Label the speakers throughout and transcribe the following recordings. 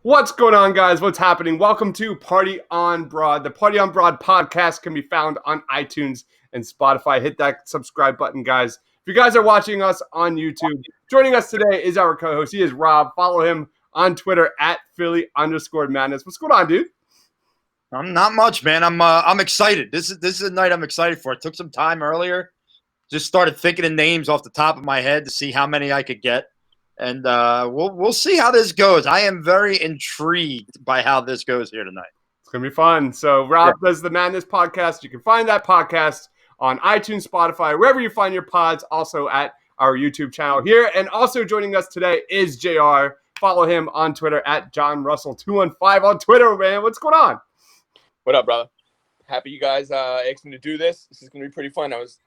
Speaker 1: What's going on, guys? What's happening? Welcome to Party on Broad. The Party on Broad podcast can be found on iTunes and Spotify. Hit that subscribe button, guys. If you guys are watching us on YouTube, joining us today is our co-host. He is Rob. Follow him on Twitter at Philly_madness. What's going on, dude?
Speaker 2: I'm not much, man. I'm excited. This is a night I'm excited for. I took some time earlier, just started thinking of names off the top of my head to see how many I could get. And we'll see how this goes. I am very intrigued by how this goes here tonight.
Speaker 1: It's going to be fun. So Rob does the Madness podcast. You can find that podcast on iTunes, Spotify, wherever you find your pods, also at our YouTube channel here. And also joining us today is JR. Follow him on Twitter at JohnRussell215 on Twitter, man. What's going on?
Speaker 3: What up, brother? Happy you guys asked me to do this. This is going to be pretty fun. I was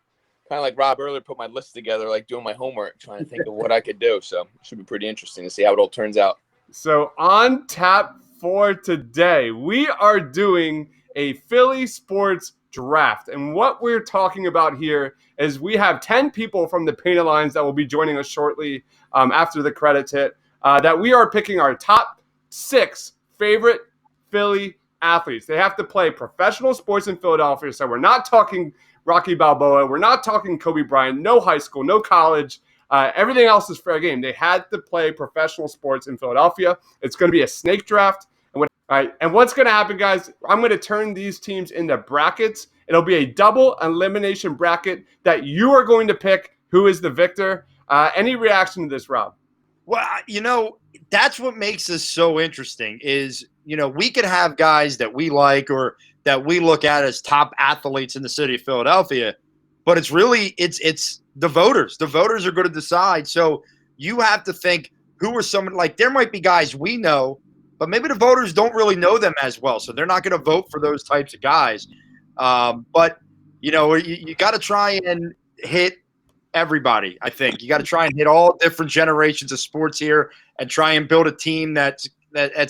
Speaker 3: kind of like Rob earlier, put my list together, like doing my homework, trying to think of what I could do. So it should be pretty interesting to see how it all turns out.
Speaker 1: So on tap for today, we are doing a Philly sports draft. And what we're talking about here is we have 10 people from the Painted Lines that will be joining us shortly after the credits hit, that we are picking our top 6 favorite Philly athletes. They have to play professional sports in Philadelphia. So we're not talking Rocky Balboa. We're not talking Kobe Bryant. No high school, no college. Everything else is fair game. They had to play professional sports in Philadelphia. It's going to be a snake draft. And what's going to happen, guys, I'm going to turn these teams into brackets. It'll be a double elimination bracket that you are going to pick who is the victor. Any reaction to this, Rob?
Speaker 2: Well, that's what makes this so interesting is, we could have guys that we like or that we look at as top athletes in the city of Philadelphia, but it's the voters. The voters are going to decide. So you have to think who are some, like there might be guys we know, but maybe the voters don't really know them as well. So they're not going to vote for those types of guys. But you got to try and hit everybody. I think you got to try and hit all different generations of sports here and try and build a team that's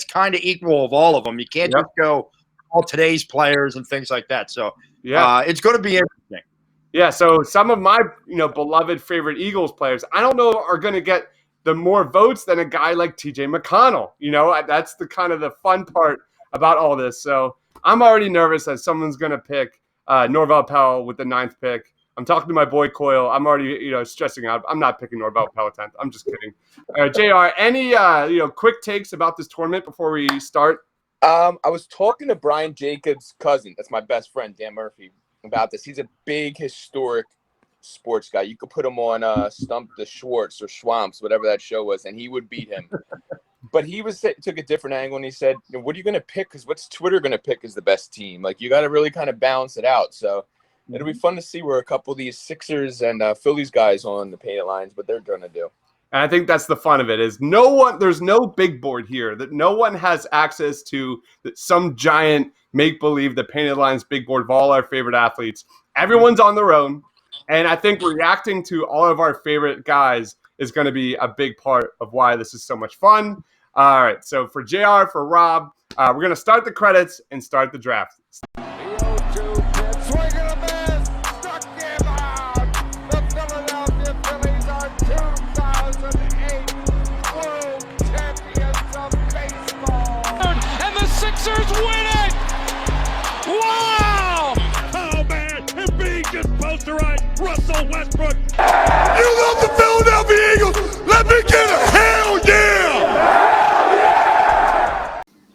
Speaker 2: kind of equal of all of them. You can't just go all today's players and things like that. So it's going to be interesting.
Speaker 1: Yeah. So some of my, beloved favorite Eagles players, I don't know, are going to get the more votes than a guy like TJ McConnell. That's the kind of the fun part about all this. So I'm already nervous that someone's going to pick Norvell Pell with the 9th pick. I'm talking to my boy Coyle. I'm already, stressing out. I'm not picking Norvell Pell 10th. I'm just kidding. JR, any, quick takes about this tournament before we start?
Speaker 3: I was talking to Brian Jacobs' cousin. That's my best friend, Dan Murphy, about this. He's a big historic sports guy. You could put him on Stump the Schwartz or Schwamps, whatever that show was, and he would beat him. But he took a different angle, and he said, what are you going to pick? Because what's Twitter going to pick as the best team? Like, you got to really kind of balance it out. So it'll be fun to see where a couple of these Sixers and Phillies guys on the Painted Lines, what they're going to do.
Speaker 1: And I think that's the fun of it is there's no big board here that no one has access to some giant make-believe the Painted Lines big board of all our favorite athletes. Everyone's on their own. And I think reacting to all of our favorite guys is going to be a big part of why this is so much fun. All right. So for JR, for Rob, we're going to start the credits and start the draft.
Speaker 4: Sixers win it! Wow! Oh, man, and being just posterized Russell Westbrook. You love the Philadelphia Eagles! Let me get a hell yeah!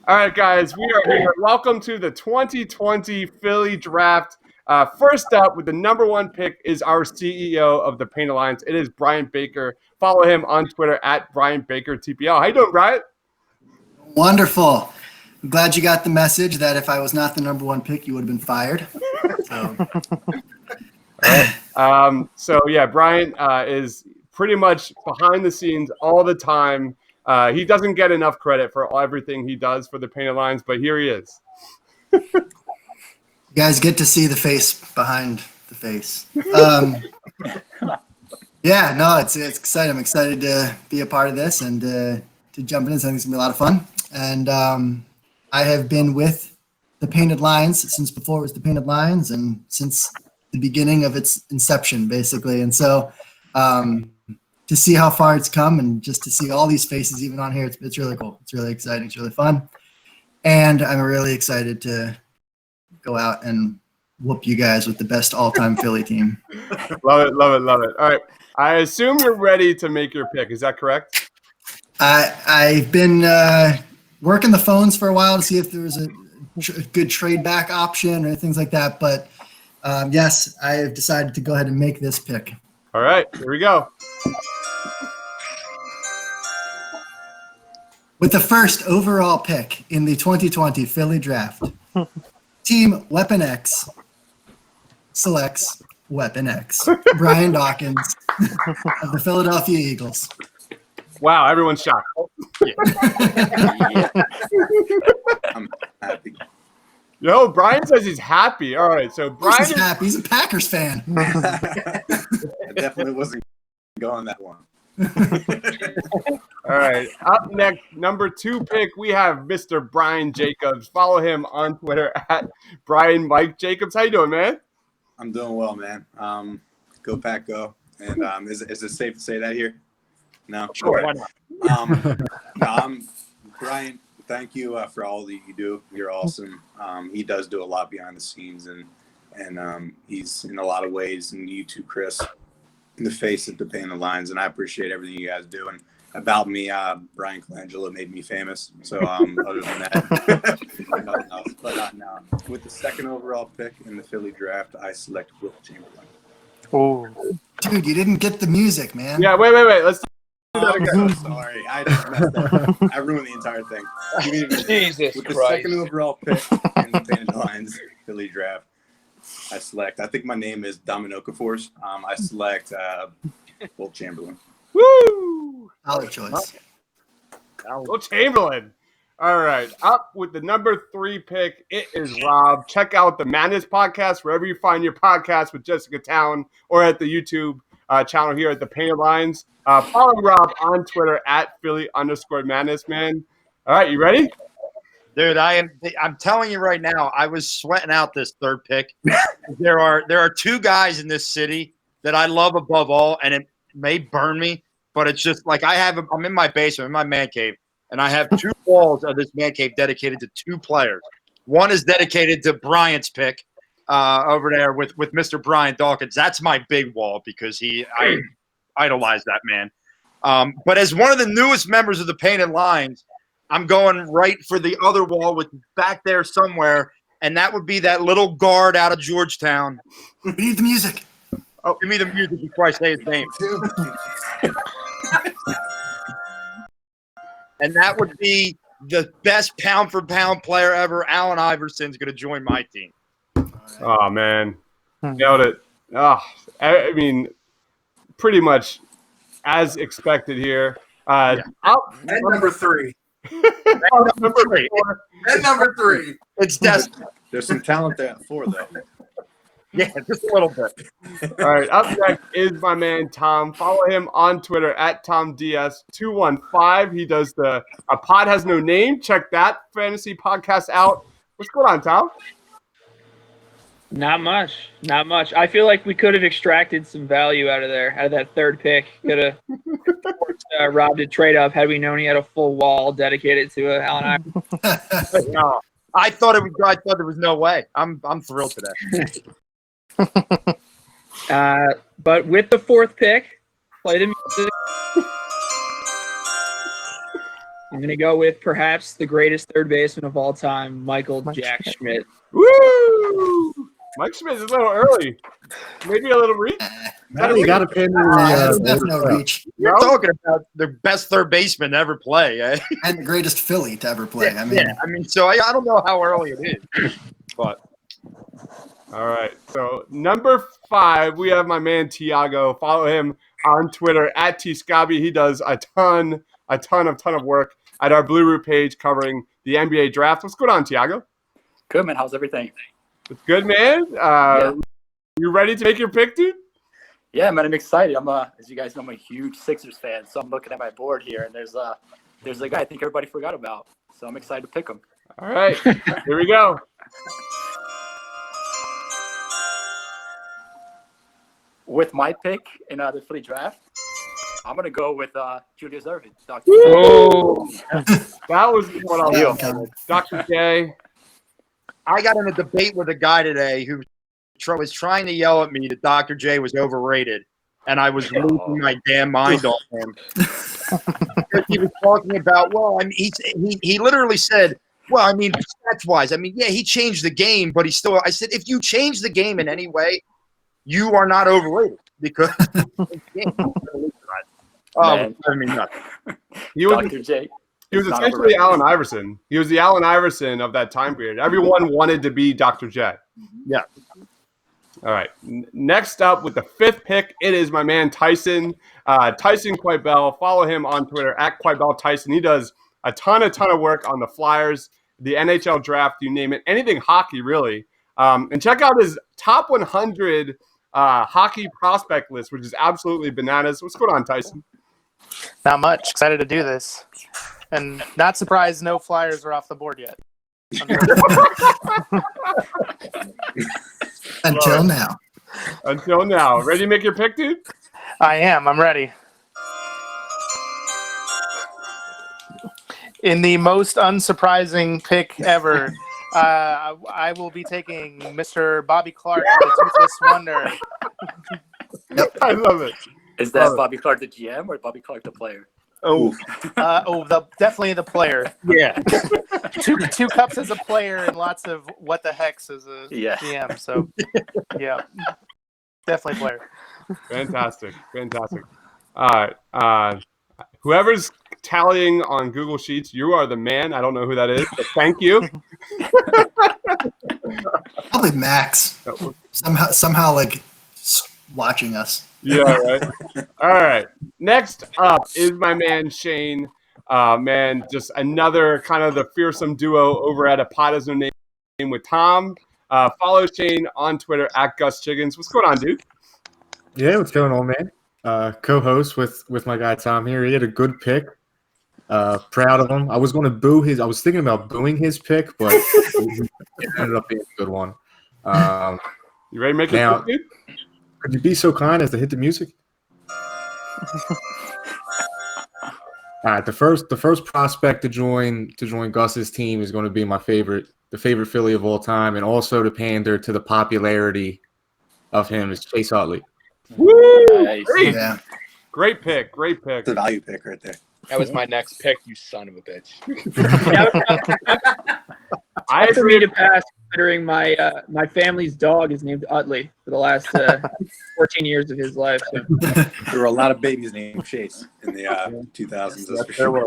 Speaker 1: All right, guys, we are here. Welcome to the 2020 Philly Draft. First up, with the number 1 pick is our CEO of the Painted Lines. It is Brian Baker. Follow him on Twitter at Brian Baker TPL. How you doing, Brian?
Speaker 5: Wonderful. I'm glad you got the message that if I was not the number 1 pick, you would have been fired.
Speaker 1: So Brian is pretty much behind the scenes all the time. He doesn't get enough credit for everything he does for the Painted Lines, but here he is.
Speaker 5: You guys get to see the face behind the face. It's exciting. I'm excited to be a part of this and to jump in. I think it's going to be a lot of fun. And I have been with the Painted Lines since before it was the Painted Lines and since the beginning of its inception, basically. And so to see how far it's come and just to see all these faces even on here. It's really cool. It's really exciting. It's really fun. And I'm really excited to go out and whoop you guys with the best all-time Philly team.
Speaker 1: Love it, love it, love it. All right. I assume you're ready to make your pick. Is that correct?
Speaker 5: I've been working the phones for a while to see if there was a good trade back option or things like that. But yes, I have decided to go ahead and make this pick.
Speaker 1: All right, here we go.
Speaker 5: With the first overall pick in the 2020 Philly draft, Team Weapon X selects Weapon X, Brian Dawkins of the Philadelphia Eagles.
Speaker 1: Wow, everyone's shocked.
Speaker 6: I'm happy.
Speaker 1: Yo, Brian says he's happy. All right, so Brian
Speaker 5: He's happy. He's a Packers fan.
Speaker 6: I definitely wasn't going that one.
Speaker 1: All right, up next, number 2 pick, we have Mr. Brian Jacobs. Follow him on Twitter at Brian Mike Jacobs. How you doing, man?
Speaker 6: I'm doing well, man. Go Pack, go. And is it safe to say that here? No.
Speaker 3: Sure. Why not?
Speaker 6: Brian. Thank you for all that you do. You're awesome. He does do a lot behind the scenes, and he's in a lot of ways. And you too, Chris, the face at the Painted Lines, and I appreciate everything you guys do. And about me, Brian Colangelo made me famous. So other than that, nothing else. But no. With the second overall pick in the Philly draft, I select Will Chamberlain.
Speaker 7: Oh,
Speaker 5: Dude, you didn't get the music, man.
Speaker 1: Yeah, wait. Let's
Speaker 6: Oh, sorry, I just messed up. I ruined the entire thing.
Speaker 3: Jesus
Speaker 6: With the
Speaker 3: Christ.
Speaker 6: second overall pick in the Painted Lines Philly draft, I think my name is Domino Force. I select Will Chamberlain.
Speaker 1: Woo!
Speaker 5: Solid choice.
Speaker 1: Will Chamberlain. All right, up with the number 3 pick, it is Rob. Check out the Madness podcast wherever you find your podcast with Jessica Town or at the YouTube channel here at the Painted Lines. Follow Rob on Twitter at Philly_Madness, man. All right, you ready?
Speaker 2: Dude, I'm telling you right now, I was sweating out this third pick. There are 2 guys in this city that I love above all, and it may burn me, but it's just like I'm in my basement, in my man cave, and I have 2 walls of this man cave dedicated to 2 players. One is dedicated to Bryant's pick over there with Mr. Brian Dawkins. That's my big wall because I idolize that man. But as one of the newest members of the Painted Lines, I'm going right for the other wall with back there somewhere, and that would be that little guard out of Georgetown.
Speaker 5: We need the music.
Speaker 2: Oh, give me the music before I say his name. And that would be the best pound-for-pound player ever. Allen Iverson's going to join my team.
Speaker 1: Oh, man. Nailed it. Oh, I mean, pretty much as expected here.
Speaker 6: And number 3.
Speaker 2: Number 3.
Speaker 6: And number 3.
Speaker 2: It's Destin.
Speaker 6: There's some talent there at 4, though.
Speaker 2: Yeah, just a little bit.
Speaker 1: All right, up next is my man Tom. Follow him on Twitter at TomDS215. He does A Pod Has No Name. Check that fantasy podcast out. What's going on, Tom?
Speaker 7: not much. I feel like we could have extracted some value out of that third pick. Could have Rob to trade up had we known he had a full wall dedicated to Allen Iverson.
Speaker 2: No, I thought there was no way. I'm thrilled today.
Speaker 7: But with the 4th pick, play the music. I'm going to go with perhaps the greatest third baseman of all time, Michael Jack Schmidt.
Speaker 1: Woo! Mike Schmidt is a little early. Maybe a little reach.
Speaker 8: You got to pay me.
Speaker 5: That's no reach.
Speaker 2: You're talking about the best third baseman to ever play. Eh?
Speaker 5: And the greatest Philly to ever play.
Speaker 2: So I don't know how early it is. But
Speaker 1: all right. So number 5, we have my man Tiago. Follow him on Twitter at tscobby. He does a ton of work at our Blue Root page covering the NBA draft. What's going on, Tiago?
Speaker 8: Good, man. How's everything?
Speaker 1: It's good, man. You ready to make your pick, dude?
Speaker 8: Yeah, man. I'm excited. As you guys know, I'm a huge Sixers fan, so I'm looking at my board here, and there's a guy I think everybody forgot about. So I'm excited to pick him.
Speaker 1: All right, here we go.
Speaker 8: With my pick in the Philly draft, I'm gonna go with Julius Erving. Dr.
Speaker 7: Oh,
Speaker 1: That was what I
Speaker 5: Yeah,
Speaker 1: was.
Speaker 5: okay.
Speaker 1: Dr. J.
Speaker 2: I got in a debate with a guy today who was trying to yell at me that Dr. J was overrated, and I was losing my damn mind on him. He was talking about, well, I mean, he literally said, well, I mean, stats-wise, I mean, yeah, he changed the game, but he still – I said, if you change the game in any way, you are not overrated because
Speaker 8: Man.
Speaker 2: I mean, nothing.
Speaker 1: He was,
Speaker 8: Dr. J.
Speaker 1: he was
Speaker 8: is not
Speaker 1: essentially
Speaker 8: overrated.
Speaker 1: Allen Iverson. He was the Allen Iverson of that time period. Everyone wanted to be Dr. J.
Speaker 2: Yeah.
Speaker 1: All right. Next up with the 5th pick, it is my man Tyson. Tyson Quibell. Follow him on Twitter at Quibell Tyson. He does a ton of work on the Flyers, the NHL draft, you name it, anything hockey really. And check out his top 100 hockey prospect list, which is absolutely bananas. What's going on, Tyson?
Speaker 9: Not much. Excited to do this. And not surprised no Flyers are off the board yet.
Speaker 5: Until now.
Speaker 1: Until now. Ready to make your pick, dude?
Speaker 9: I am. I'm ready. In the most unsurprising pick ever, I will be taking Mr. Bobby Clark, the Toothless Wonder.
Speaker 1: I love it.
Speaker 8: Is that Bobby Clark the GM or Bobby Clark the player?
Speaker 9: Definitely the player.
Speaker 2: Yeah.
Speaker 9: Two cups as a player and lots of what the hex as a
Speaker 8: Yeah.
Speaker 9: GM. So, yeah, definitely player.
Speaker 1: Fantastic. All right. Whoever's tallying on Google Sheets, you are the man. I don't know who that is, but thank you.
Speaker 5: Probably Max. Somehow like watching us.
Speaker 1: Yeah, right. All right. Next up is my man Shane. Man, just another kind of the fearsome duo over at A Pot Is No Name with Tom. Follow Shane on Twitter at Gus Chiggins. What's going on, dude?
Speaker 10: Yeah, what's going on, man? Co-host with my guy Tom here. He had a good pick. Proud of him. I was going to boo his. I was thinking about booing his pick, but it ended up being a good one.
Speaker 1: You ready to make it, dude?
Speaker 10: Could you be so kind as to hit the music? All right, the first prospect to join Gus's team is going to be the favorite Philly of all time, and also to pander to the popularity of him is Chase Utley.
Speaker 1: Woo!
Speaker 8: Nice.
Speaker 1: Great pick.
Speaker 6: It's a value pick right there.
Speaker 3: That was my next pick, you son of a bitch.
Speaker 1: I
Speaker 7: for me
Speaker 1: agree.
Speaker 7: to pass, considering my family's dog is named Utley for the last 14 years of his life. So.
Speaker 6: There were a lot of babies named Chase in the 2000s. That's for sure.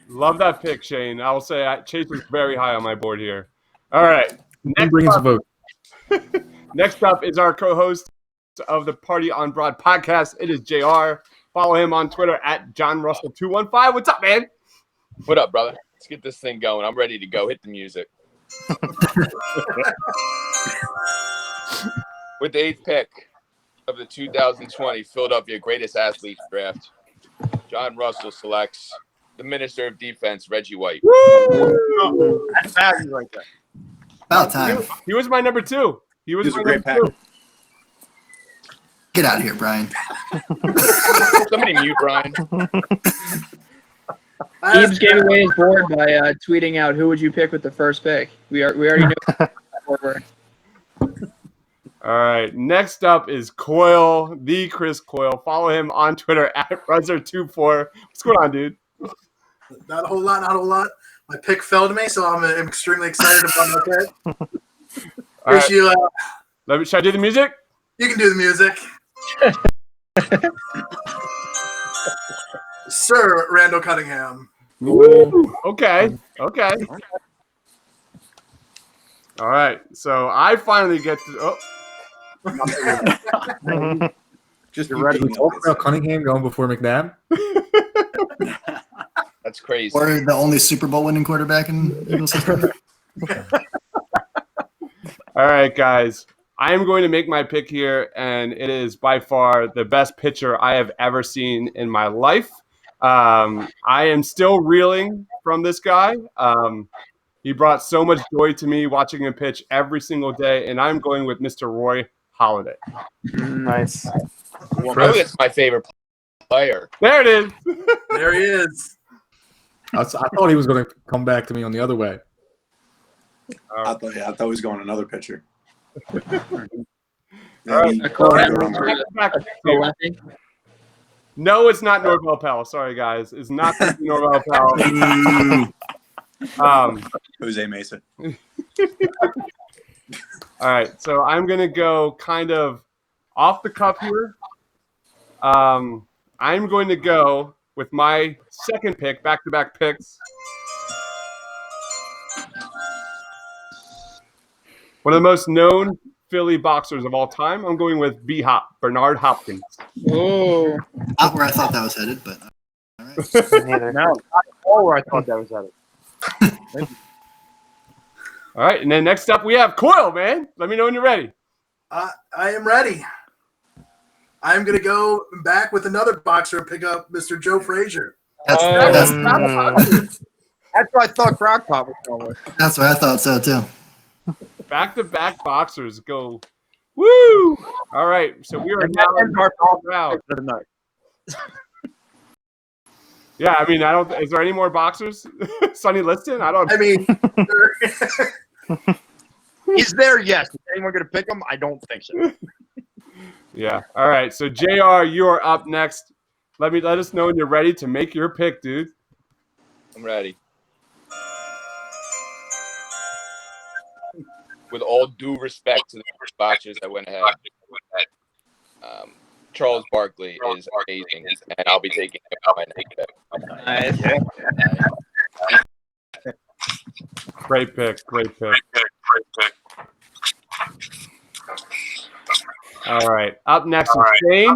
Speaker 1: Love that pick, Shane. I will say Chase was very high on my board here. All right.
Speaker 10: Brings a vote.
Speaker 1: Next up is our co-host of the Party on Broad podcast. It is JR. Follow him on Twitter at JohnRussell215. What's up, man?
Speaker 3: What up, brother? Let's get this thing going. I'm ready to go. Hit the music. With the 8th pick of the 2020 Philadelphia Greatest Athletes Draft, John Russell selects the Minister of Defense, Reggie White.
Speaker 2: That's value right there.
Speaker 5: About time.
Speaker 1: He was my number 2. He was
Speaker 6: He's
Speaker 1: my
Speaker 6: a great
Speaker 1: number 2.
Speaker 5: Get out of here, Brian.
Speaker 3: Somebody mute Brian.
Speaker 7: Eames gave away his board by tweeting out, "Who would you pick with the first pick?" We already know.
Speaker 1: All right. Next up is Coyle, the Chris Coyle. Follow him on Twitter at Ruzzer24. What's going on, dude?
Speaker 11: Not a whole lot. My pick fell to me, so I'm extremely excited about my pick.
Speaker 1: All right.
Speaker 11: Should
Speaker 1: I do the music?
Speaker 11: You can do the music. Sir Randall Cunningham.
Speaker 1: Okay. All right. So I finally get to.
Speaker 6: Just
Speaker 10: You're ready to talk about Cunningham going before McNabb?
Speaker 3: That's crazy.
Speaker 5: Or the only Super Bowl winning quarterback in Eagles history.
Speaker 1: All right, guys. I am going to make my pick here, and it is by far the best pitcher I have ever seen in my life. I am still reeling from this guy. He brought so much joy to me watching him pitch every single day, and I'm going with Mr. Roy Halladay.
Speaker 9: Nice.
Speaker 3: Well, that's my favorite player.
Speaker 1: There it is.
Speaker 11: There he is.
Speaker 10: I thought he was going to come back to me on the other way.
Speaker 6: I thought he was going another pitcher.
Speaker 1: All right. No, it's not Norvell Pell. Sorry, guys. It's not Norvell Pell.
Speaker 6: Jose Mesa.
Speaker 1: All right, so I'm going to go kind of off the cuff here. I'm going to go with my second pick, back-to-back picks. One of the most known Philly boxers of all time. I'm going with B-Hop, Bernard Hopkins.
Speaker 7: Oh.
Speaker 5: Not where I thought that was headed, but all right.
Speaker 2: No, not all where I thought that was headed.
Speaker 1: All right, and then next up we have Coyle, man. Let me know when you're ready.
Speaker 11: I am ready. I'm going to go back with another boxer and pick up Mr. Joe Frazier.
Speaker 2: That's what I thought Crockpot was going with.
Speaker 5: That's what I thought so too.
Speaker 1: Back-to-back boxers go. Woo! All right, so we are now in our top round. Yeah, I mean, is there any more boxers? Sonny Liston? I mean,
Speaker 2: he's there, yes. Is anyone going to pick him? I don't think so.
Speaker 1: Yeah. All right, so JR, you are up next. Let us know when you're ready to make your pick, dude.
Speaker 3: I'm ready. With all due respect to the boxers that went ahead, Charles Barkley is amazing, and I'll be taking him my next pick.
Speaker 7: Nice.
Speaker 1: Great pick. All right, up next is Shane.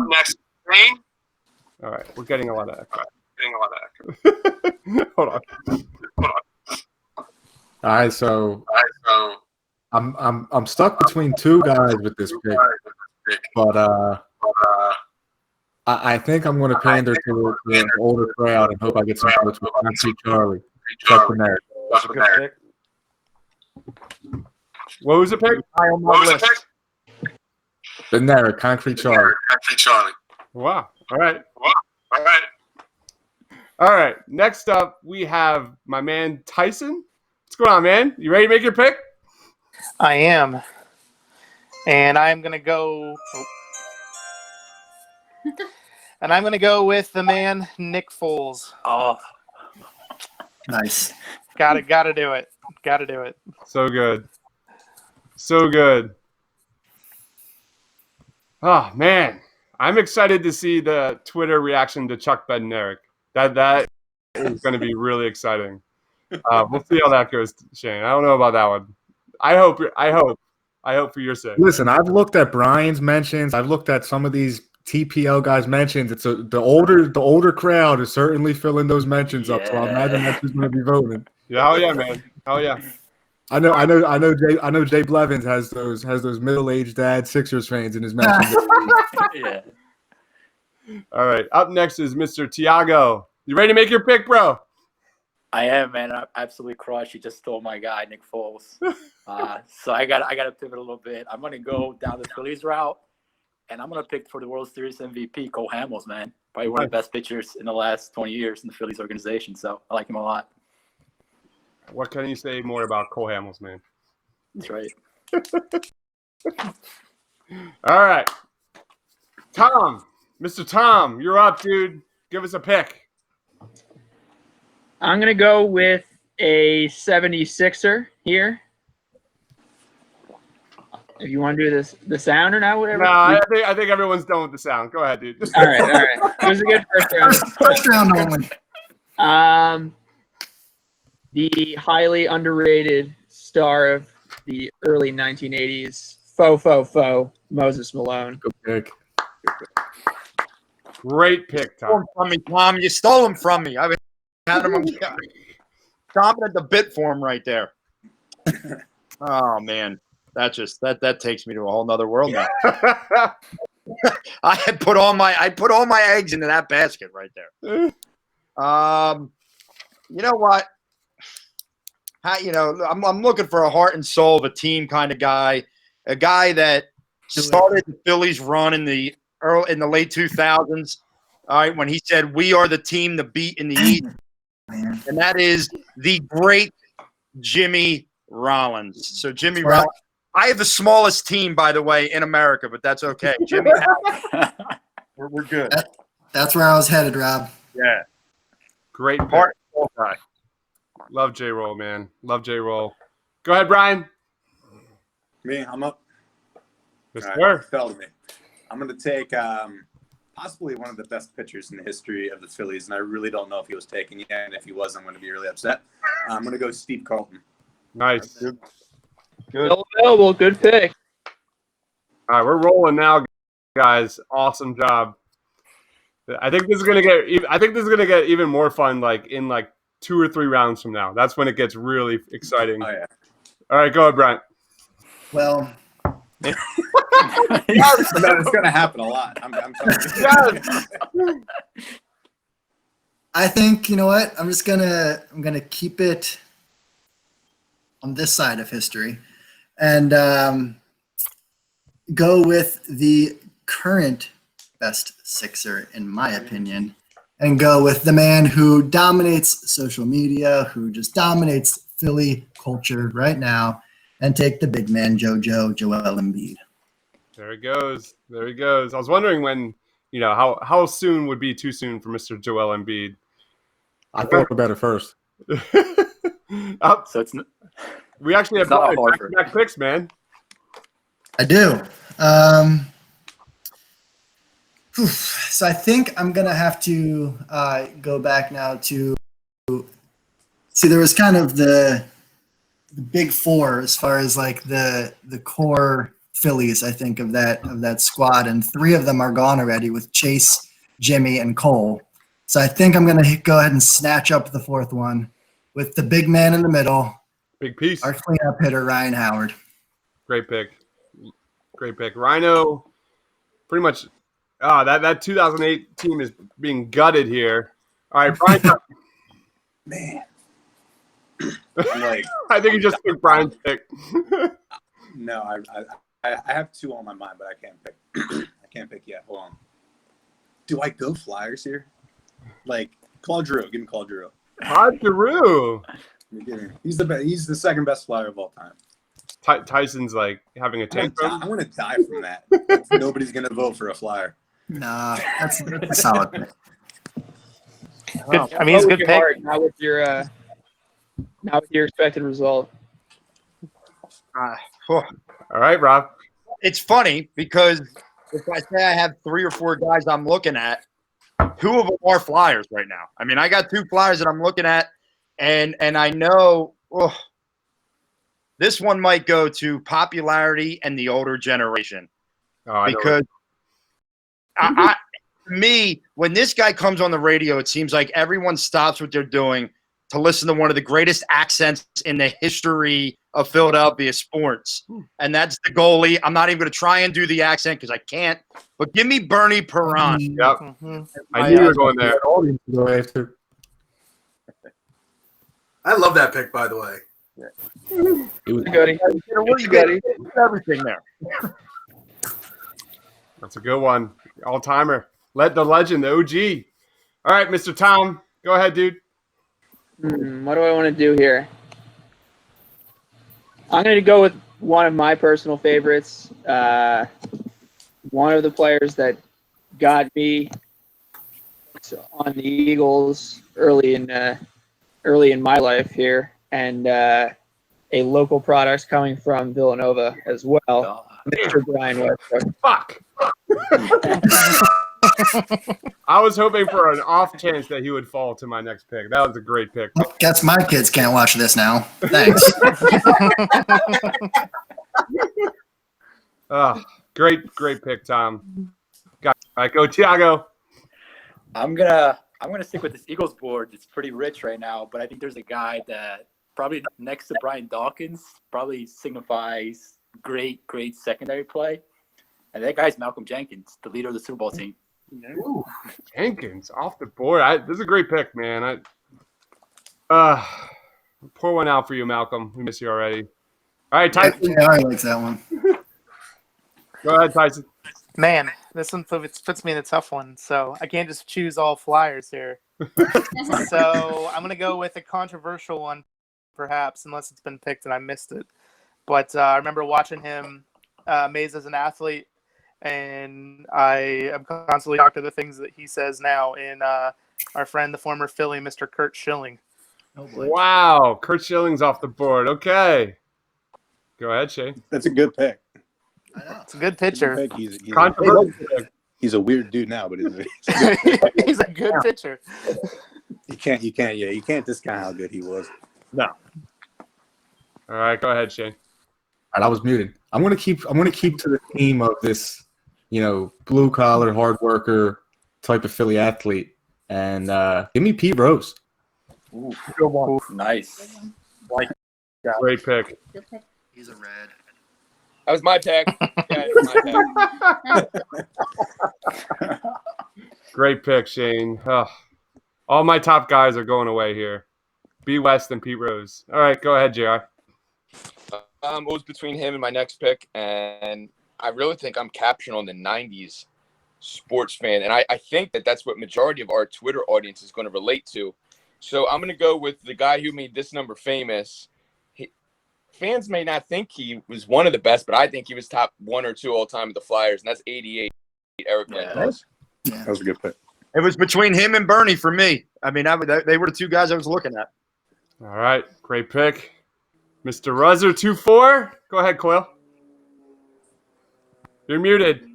Speaker 1: All right, we're getting a lot of echo. Hold on.
Speaker 10: All right, so I'm stuck between two guys with this pick, but I think I'm going to pander to the older crowd and hope I get some votes with Concrete Charlie. Chuck Bernard.
Speaker 1: What was the pick?
Speaker 10: Bernard, Concrete Charlie.
Speaker 1: Wow. All right. All right. Next up, we have my man Tyson. What's going on, man? You ready to make your pick?
Speaker 9: I am. And I'm going to go... And I'm going to go with the man, Nick Foles.
Speaker 8: Oh,
Speaker 5: Nice.
Speaker 9: Gotta do it. Gotta do it.
Speaker 1: So good. Oh, man. I'm excited to see the Twitter reaction to Chuck Bednarik. That is going to be really exciting. We'll see how that goes, Shane. I don't know about that one. I hope for your sake.
Speaker 10: Listen, I've looked at Brian's mentions. I've looked at some of these TPL guys' mentions. It's the older crowd is certainly filling those mentions up. So I imagine that's who's going to be voting.
Speaker 1: Yeah, hell yeah, man. Hell yeah.
Speaker 10: I know Jay Blevins has those middle-aged dad Sixers fans in his mentions.
Speaker 8: yeah.
Speaker 1: All right. Up next is Mr. Tiago. You ready to make your pick, bro?
Speaker 8: I am, man. I'm absolutely crushed. You just stole my guy, Nick Foles. So I got to pivot a little bit. I'm going to go down the Phillies route, and I'm going to pick for the World Series MVP, Cole Hamels, man. Probably one of the best pitchers in the last 20 years in the Phillies organization. So I like him a lot.
Speaker 1: What can you say more about Cole Hamels, man?
Speaker 8: That's right.
Speaker 1: All right. Tom. Mr. Tom, you're up, dude. Give us a pick.
Speaker 7: I'm going to go with a 76er here. If you want to do the sound or not, whatever.
Speaker 1: No, I think everyone's done with the sound. Go ahead, dude.
Speaker 7: All right. It was a good first round.
Speaker 5: First round only.
Speaker 7: The highly underrated star of the early 1980s, Fo, Moses Malone.
Speaker 10: Good pick.
Speaker 1: Great pick, Tom.
Speaker 2: From me, Tom. You stole him from me. I've had him chomping at the bit for him right there. Oh man, that takes me to a whole nother world now. I put all my eggs into that basket right there. You know what? I'm looking for a heart and soul of a team kind of guy, a guy that started the Phillies run in the late 2000s. All right, when he said we are the team to beat in the East, and that is the great Jimmy Rollins. So Jimmy Rollins, I have the smallest team, by the way, in America, but that's okay. Jimmy, we're good.
Speaker 5: That's where I was headed, Rob.
Speaker 2: Yeah.
Speaker 1: Great pick.
Speaker 2: Part-
Speaker 1: Love J-Roll, man. Love J-Roll. Go ahead, Brian.
Speaker 6: Me, I'm up.
Speaker 1: Yes,
Speaker 6: All
Speaker 1: sir.
Speaker 6: right, fell to me. I'm going to take possibly one of the best pitchers in the history of the Phillies, and I really don't know if he was taken yet, and if he was, I'm going to be really upset. I'm going to go Steve Carlton.
Speaker 1: Nice.
Speaker 2: Good.
Speaker 7: Still available. Good pick.
Speaker 1: All right, we're rolling now, guys. Awesome job. I think this is gonna get even more fun, like in like 2 or 3 rounds from now. That's when it gets really exciting.
Speaker 6: Oh, yeah.
Speaker 1: All right, go ahead, Brian.
Speaker 5: Well,
Speaker 6: It's going to happen a lot. I'm telling you.
Speaker 5: I think, you know what? I'm gonna keep it on this side of history and go with the current best Sixer, in my opinion, and go with the man who dominates social media, who just dominates Philly culture right now, and take the big man, Joel Embiid.
Speaker 1: There he goes. There he goes. I was wondering when, how soon would be too soon for Mr. Joel Embiid.
Speaker 10: I thought about it first.
Speaker 8: So
Speaker 1: We actually have
Speaker 8: not hard
Speaker 1: back picks, man.
Speaker 5: I do. So I think I'm going to have to go back now to see, there was kind of the big four as far as like the core Phillies, I think, of that squad. And 3 of them are gone already with Chase, Jimmy, and Cole. So I think I'm going to go ahead and snatch up the 4th one with the big man in the middle.
Speaker 1: Big piece.
Speaker 5: Our cleanup hitter, Ryan Howard.
Speaker 1: Great pick. Great pick. Rhino, pretty much, that 2008 team is being gutted here. All right, Brian.
Speaker 6: Man. I'm like,
Speaker 1: I think you just picked Brian's pick.
Speaker 6: no, I have 2 on my mind, but I can't pick. I can't pick yet. Hold on. Do I go Flyers here? Like, Claude Giroux. Give me Claude Giroux.
Speaker 1: Claude Giroux.
Speaker 6: He's the best. He's the 2nd best Flyer of all time.
Speaker 1: Tyson's like having a tantrum.
Speaker 6: I'm gonna die from that. Nobody's gonna vote for a Flyer.
Speaker 5: Nah, that's a solid pick.
Speaker 9: Good. I mean, it's a good pick.
Speaker 7: Heart, not with your expected result.
Speaker 1: All right, Rob.
Speaker 2: It's funny because if I say I have 3 or 4 guys I'm looking at, 2 of them are Flyers right now. I mean, I got 2 Flyers that I'm looking at, and I know this one might go to popularity and the older generation. Because to me, when this guy comes on the radio, it seems like everyone stops what they're doing to listen to one of the greatest accents in the history of Philadelphia sports. And that's the goalie. I'm not even going to try and do the accent because I can't. But give me Bernie Perron.
Speaker 1: Yep. I knew you were going there.
Speaker 11: I love that pick, by the way.
Speaker 10: It was
Speaker 7: Goody.
Speaker 2: What you get? Everything there.
Speaker 1: That's a good one. All-timer. Let the legend, the OG. All right, Mr. Tom. Go ahead, dude.
Speaker 7: What do I want to do here? I'm going to go with one of my personal favorites. One of the players that got me on the Eagles early in my life here, and a local product coming from Villanova as well, Mr. Brian Westbrook.
Speaker 1: Fuck. I was hoping for an off chance that he would fall to my next pick. That was a great pick.
Speaker 5: Guess my kids can't watch this now. Thanks.
Speaker 1: Great pick, Tom. All right, go Thiago.
Speaker 8: I'm gonna stick with this Eagles board. It's pretty rich right now, but I think there's a guy that probably next to Brian Dawkins probably signifies great secondary play, and that guy's Malcolm Jenkins, the leader of the Super Bowl team.
Speaker 1: Ooh, Jenkins off the board. This is a great pick, man. Pour one out for you, Malcolm. We miss you already. All right, Tyson.
Speaker 5: Yeah, I like that one.
Speaker 1: Go ahead, Tyson.
Speaker 9: Man, This one puts me in a tough one, so I can't just choose all Flyers here. So I'm going to go with a controversial one, perhaps, unless it's been picked and I missed it. But I remember watching him amazed as an athlete, and I am constantly shocked at the things that he says now in our friend, the former Philly, Mr. Kurt Schilling.
Speaker 5: Oh boy.
Speaker 1: Wow, Kurt Schilling's off the board. Okay. Go ahead, Shane.
Speaker 6: That's a good pick.
Speaker 5: I know.
Speaker 9: It's a good pitcher.
Speaker 1: Controversial.
Speaker 6: He's a weird dude now, but
Speaker 9: He's a good pitcher.
Speaker 6: you can't discount how good he was.
Speaker 1: No. All right, go ahead, Shane.
Speaker 10: All right, I was muted. I'm gonna keep to the theme of this, blue collar, hard worker type of Philly athlete, and give me Pete Rose.
Speaker 8: Ooh, good one. Nice.
Speaker 1: Great pick.
Speaker 5: He's a red.
Speaker 3: That was my pick. Yeah, it was my pick.
Speaker 1: Great pick, Shane. Ugh. All my top guys are going away here. B. West and Pete Rose. All right, go ahead, JR.
Speaker 3: It was between him and my next pick, and I really think I'm capturing on the 90s sports fan, and I think that's what majority of our Twitter audience is going to relate to. So I'm going to go with the guy who made this number famous. Fans may not think he was one of the best, but I think he was top 1 or 2 all time with the Flyers, and that's 88 Eric Lindros.
Speaker 5: Yeah.
Speaker 6: That was a good pick.
Speaker 2: It was between him and Bernie for me. I mean, they were the two guys I was looking at.
Speaker 1: All right, great pick. Mr. Ruzzer 2-4. Go ahead, Coyle. You're muted.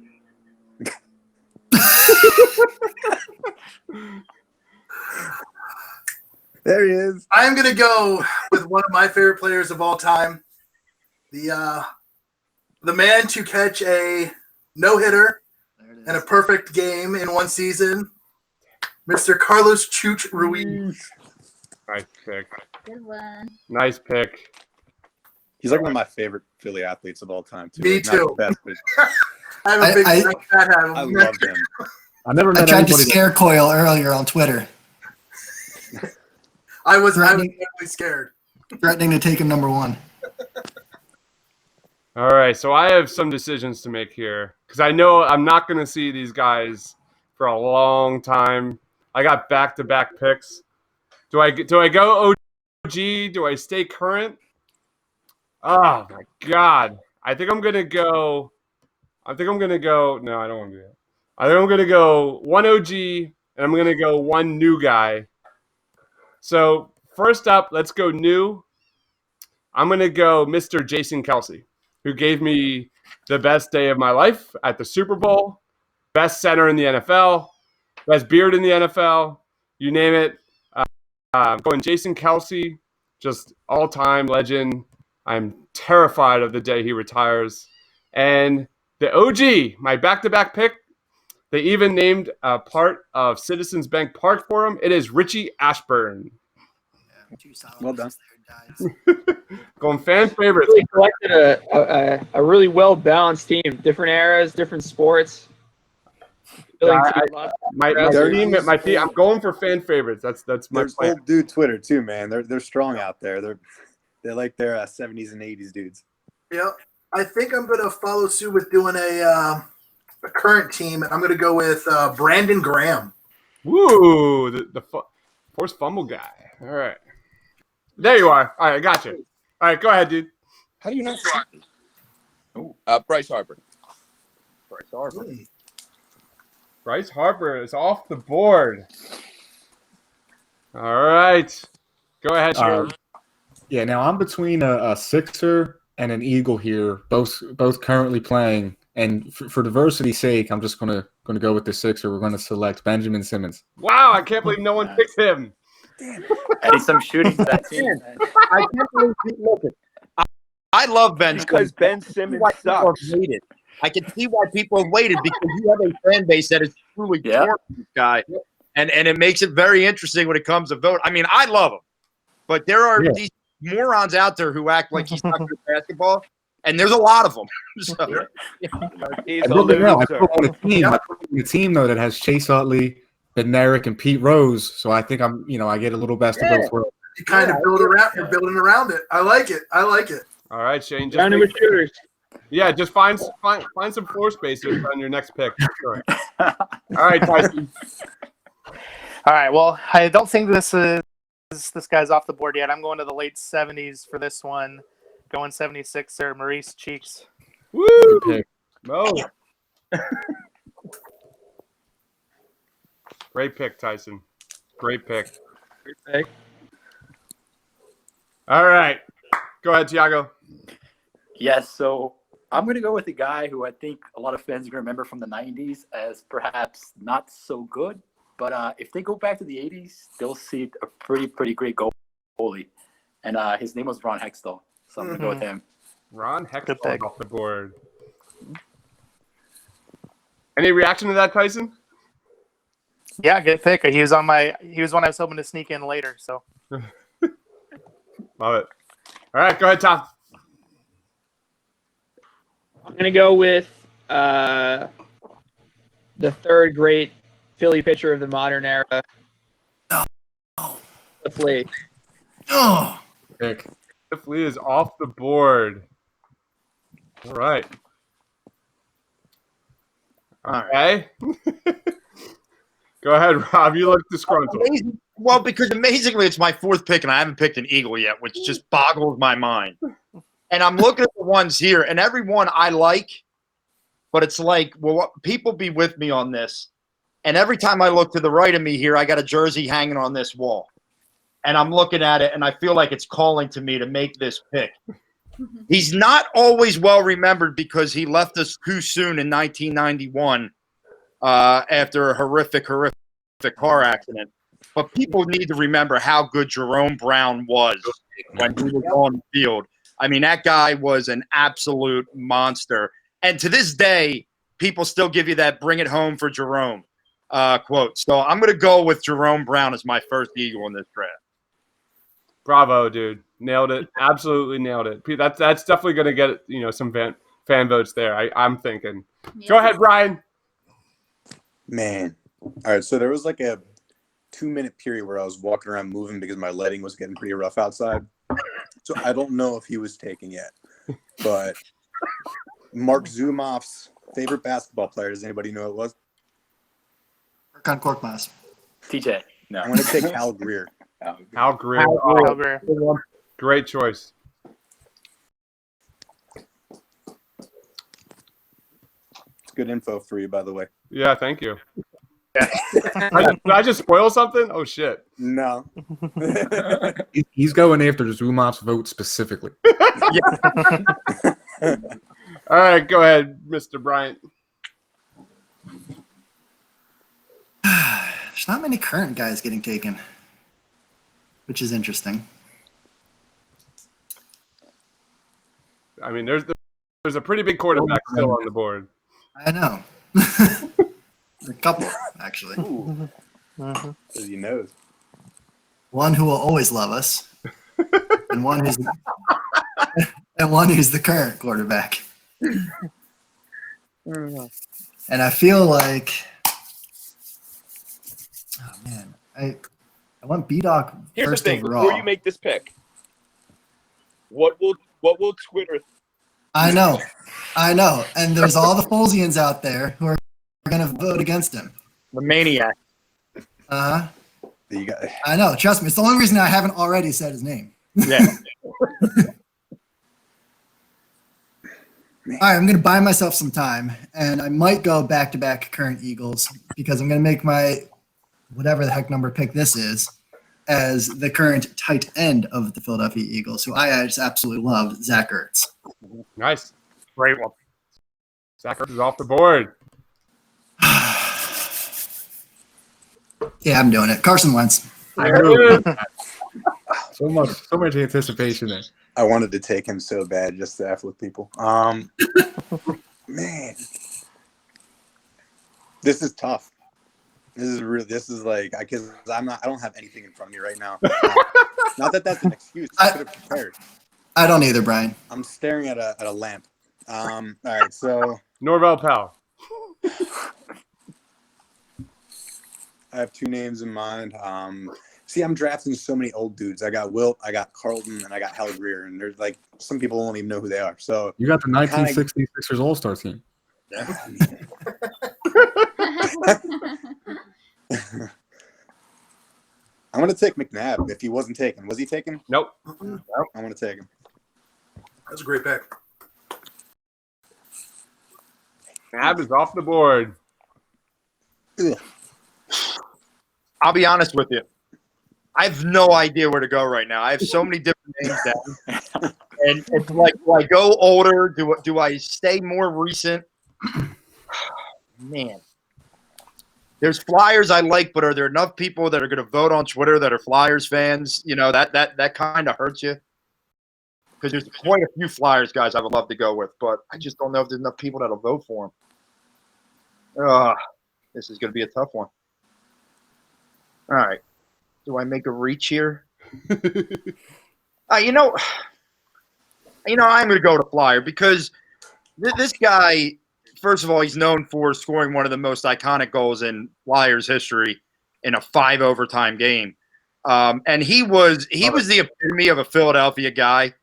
Speaker 6: There he is.
Speaker 11: I am going to go with one of my favorite players of all time. The man to catch a no-hitter and a perfect game in one season, Mr. Carlos Chooch Ruiz.
Speaker 1: Nice pick.
Speaker 12: Good one.
Speaker 1: Nice pick.
Speaker 6: He's like one of my favorite Philly athletes of all time, too.
Speaker 11: Me
Speaker 6: Not
Speaker 11: too.
Speaker 6: the best, but
Speaker 11: I have a big fat hat.
Speaker 6: I love him.
Speaker 10: I never
Speaker 5: I
Speaker 10: met
Speaker 5: tried to
Speaker 10: anybody.
Speaker 5: scare Coyle earlier on Twitter,
Speaker 11: I was definitely scared.
Speaker 5: threatening to take him number 1.
Speaker 1: All right, so I have some decisions to make here because I know I'm not going to see these guys for a long time. I got back-to-back picks. Do I go OG? Do I stay current? Oh my God! I think I'm gonna go. No, I don't want to do that. I think I'm gonna go 1 OG and I'm gonna go 1 new guy. So first up, let's go new. I'm gonna go Mr. Jason Kelsey, who gave me the best day of my life at the Super Bowl, best center in the NFL, best beard in the NFL, you name it. I'm going Jason Kelsey, just all-time legend. I'm terrified of the day he retires. And the OG, my back-to-back pick, they even named a part of Citizens Bank Park for him. It is Richie Ashburn.
Speaker 6: Well done.
Speaker 1: Going fan favorites.
Speaker 7: Really collected a really well-balanced team. Different eras, different sports.
Speaker 1: My team, I'm going for fan favorites. That's my
Speaker 6: There's
Speaker 1: plan.
Speaker 6: old dude Twitter too, man. They're strong out there. They're like their 70s and 80s dudes.
Speaker 11: Yeah, I think I'm going to follow suit with doing a current team, and I'm going to go with Brandon Graham.
Speaker 1: Woo, the forced fumble guy. All right. There you are. All right, I got you. All right, go ahead, dude.
Speaker 3: How do you not see? Bryce Harper.
Speaker 1: Bryce Harper is off the board. All right. Go ahead, Sharon.
Speaker 10: Yeah, now I'm between a Sixer and an Eagle here, both currently playing. And for diversity's sake, I'm just gonna go with the Sixer. We're gonna select Benjamin Simmons.
Speaker 1: Wow, I can't believe no one picked him.
Speaker 8: Adding some shooting to that team. Man.
Speaker 2: I can't believe looking. I love Ben
Speaker 3: because Ben Simmons sucks.
Speaker 2: I can see why people have waited because you have a fan base that is truly torn this guy, and it makes it very interesting when it comes to vote. I mean, I love him, but there are these morons out there who act like he's not good at basketball, and there's a lot of them. So,
Speaker 3: He's
Speaker 10: I
Speaker 3: a
Speaker 10: put
Speaker 3: loser.
Speaker 10: on a team that has Chase Utley, Bednarik, and Pete Rose. So I think I get a little best of both worlds.
Speaker 11: You kind of build around. You're building around it. I like it.
Speaker 1: All right, Shane.
Speaker 7: Down to shooters.
Speaker 1: Yeah, just find some floor spacers on your next pick. Sure. All right, Tyson.
Speaker 9: All right. Well, I don't think this guy's off the board yet. I'm going to the late 70s for this one. Going 76er, Maurice Cheeks.
Speaker 1: Woo! Mo. Great pick, Tyson. Great pick.
Speaker 7: Great pick.
Speaker 1: All right. Go ahead, Tiago.
Speaker 8: Yes, so I'm going to go with a guy who I think a lot of fans are going to remember from the 90s as perhaps not so good. But if they go back to the 80s, they'll see a pretty great goalie. And his name was Ron Hextall. So I'm going to go with him.
Speaker 1: Ron Hextall off the board. Any reaction to that, Tyson?
Speaker 9: Yeah, good pick. He was one I was hoping to sneak in later. So
Speaker 1: Love it. All right, go ahead, Tom.
Speaker 7: I'm going to go with the third great Philly pitcher of the modern era. Cliff Lee.
Speaker 5: Oh,
Speaker 10: Pick.
Speaker 1: Cliff Lee is off the board. All right. Okay. Go ahead, Rob. You look disgruntled.
Speaker 2: Well, because amazingly, it's my fourth pick, and I haven't picked an Eagle yet, which just boggles my mind. And I'm looking at the ones here, and every one I like, but it's like, well, people be with me on this. And every time I look to the right of me here, I got a jersey hanging on this wall. And I'm looking at it, and I feel like it's calling to me to make this pick. He's not always well remembered because he left us too soon in 1991 after a horrific car accident. But people need to remember how good Jerome Brown was when he was on the field. I mean, that guy was an absolute monster. And to this day, people still give you that "bring it home for Jerome" quote. So I'm going to go with Jerome Brown as my first Eagle in this draft.
Speaker 1: Bravo, dude. Nailed it. Absolutely nailed it. That's definitely going to get some fan votes there, I'm thinking. Yeah. Go ahead, Brian.
Speaker 6: Man. All right, so there was like a 2-minute period where I was walking around moving because my lighting was getting pretty rough outside. So I don't know if he was taken yet. But Mark Zumoff's favorite basketball player, does anybody know who it was?
Speaker 5: Erkan Korkmaz.
Speaker 8: TJ. No.
Speaker 6: I'm going to take Hal Greer.
Speaker 1: Hal Greer.
Speaker 9: Hal Greer.
Speaker 1: Great choice.
Speaker 6: It's good info for you, by the way.
Speaker 1: Yeah, thank you. Did I just spoil something? Oh, shit.
Speaker 6: No.
Speaker 10: He's going after Zumoff's vote specifically.
Speaker 1: All right, go ahead, Mr. Bryant.
Speaker 5: There's not many current guys getting taken, which is interesting.
Speaker 1: I mean, there's a pretty big quarterback still on the board.
Speaker 5: I know. A couple, actually.
Speaker 6: As he knows.
Speaker 5: One who will always love us, and one who's the current quarterback. And I feel like, oh man, I want B-Doc
Speaker 3: Here's
Speaker 5: first
Speaker 3: the thing:
Speaker 5: overall.
Speaker 3: before you make this pick, what will Twitter?
Speaker 5: I know, and there's all the Folesians out there who are going to vote against him.
Speaker 2: The maniac.
Speaker 5: Uh-huh.
Speaker 6: You got.
Speaker 5: I know. Trust me. It's the only reason I haven't already said his name.
Speaker 2: Yeah.
Speaker 5: All right, I'm going to buy myself some time, and I might go back-to-back current Eagles because I'm going to make my whatever the heck number pick this is as the current tight end of the Philadelphia Eagles, who I just absolutely love, Zach Ertz.
Speaker 1: Nice.
Speaker 2: Great one.
Speaker 1: Zach Ertz is off the board.
Speaker 5: Yeah, I'm doing it. Carson Wentz.
Speaker 10: I know. so much anticipation there.
Speaker 6: I wanted to take him so bad just to F with people. Man. This is tough. This is like, I don't have anything in front of me right now. Not that that's an excuse. I could have prepared.
Speaker 5: I don't either, Brian.
Speaker 6: I'm staring at a lamp. All right, so
Speaker 1: Norvell Powell.
Speaker 6: I have two names in mind. See, I'm drafting so many old dudes. I got Wilt, I got Carlton, and I got Hal Greer, and there's like some people won't even know who they are. So
Speaker 10: You got the 1960 Sixers All-Star team.
Speaker 6: I'm gonna take McNabb if he wasn't taken. Was he taken?
Speaker 1: Nope.
Speaker 6: Nope. I'm gonna take him.
Speaker 11: That's a great pick.
Speaker 1: Ab is off the board.
Speaker 6: Ugh.
Speaker 2: I'll be honest with you. I have no idea where to go right now. I have so many different names down. And it's like, do I go older? Do I stay more recent? Man. There's Flyers I like, but are there enough people that are going to vote on Twitter that are Flyers fans? You know, that kind of hurts you. Because there's quite a few Flyers guys I would love to go with, but I just don't know if there's enough people that'll vote for them. This is going to be a tough one. All right. Do I make a reach here? I'm going to go to Flyer because this guy, first of all, he's known for scoring one of the most iconic goals in Flyers history in a 5 overtime game. And he was the epitome of a Philadelphia guy.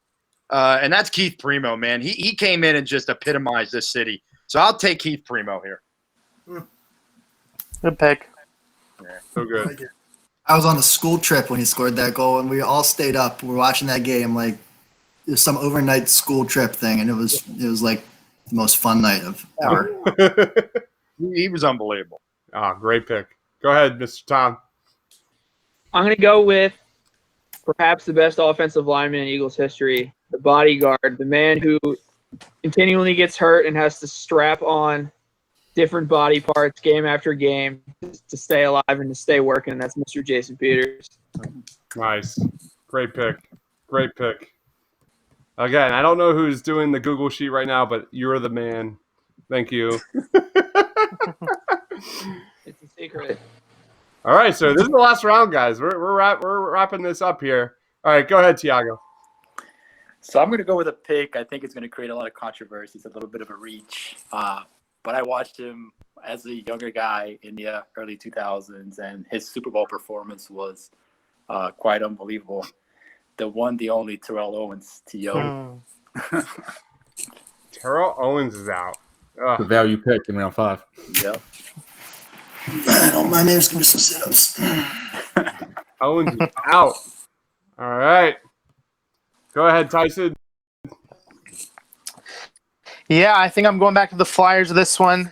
Speaker 2: And that's Keith Primo, man. He came in and just epitomized this city. So I'll take Keith Primo here.
Speaker 9: Good pick.
Speaker 1: Yeah, so good.
Speaker 5: I was on the school trip when he scored that goal, and we all stayed up. We were watching that game. Like, it was some overnight school trip thing, and it was like the most fun night of ever.
Speaker 2: He was unbelievable.
Speaker 1: Great pick. Go ahead, Mr. Tom.
Speaker 7: I'm going to go with perhaps the best offensive lineman in Eagles history, the bodyguard, the man who continually gets hurt and has to strap on different body parts game after game to stay alive and to stay working. That's Mr. Jason Peters.
Speaker 1: Nice. Great pick. Great pick. Again, I don't know who's doing the Google sheet right now, but you're the man. Thank you.
Speaker 7: It's a secret.
Speaker 1: All right, so this is the last round, guys. We're wrapping this up here. All right, go ahead, Tiago.
Speaker 8: So I'm going to go with a pick. I think it's going to create a lot of controversy. It's a little bit of a reach. But I watched him as a younger guy in the early 2000s, and his Super Bowl performance was quite unbelievable. The one, the only Terrell Owens, T.O.
Speaker 1: Terrell Owens is out.
Speaker 10: The value pick in round 5.
Speaker 8: Yep.
Speaker 5: I don't mind me. Just give me some sit-ups.
Speaker 1: Owens is out. All right. Go ahead, Tyson.
Speaker 9: Yeah, I think I'm going back to the Flyers of this one.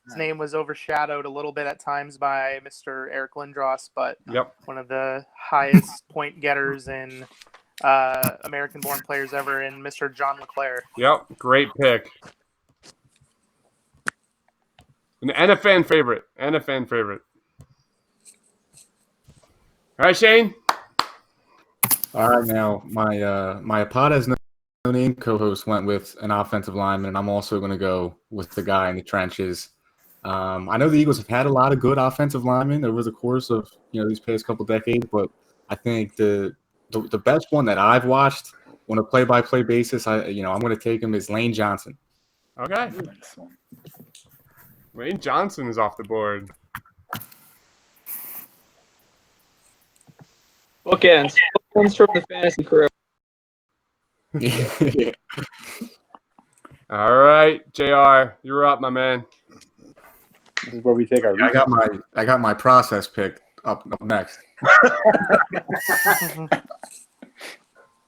Speaker 9: His name was overshadowed a little bit at times by Mr. Eric Lindros, but one of the highest point getters in American-born players ever in Mr. John LeClair.
Speaker 1: Yep, great pick. And a fan favorite. All right, Shane.
Speaker 10: All right, now my Apada's no name co-host went with an offensive lineman, and I'm also going to go with the guy in the trenches. I know the Eagles have had a lot of good offensive linemen over the course of these past couple decades, but I think the best one that I've watched on a play-by-play basis, I'm going to take him is Lane Johnson.
Speaker 1: Okay. Lane Johnson is off the board.
Speaker 7: Bookends from the fantasy crew.
Speaker 1: All right, JR, you're up, my man.
Speaker 6: This is where we take our.
Speaker 10: I got my process pick up next.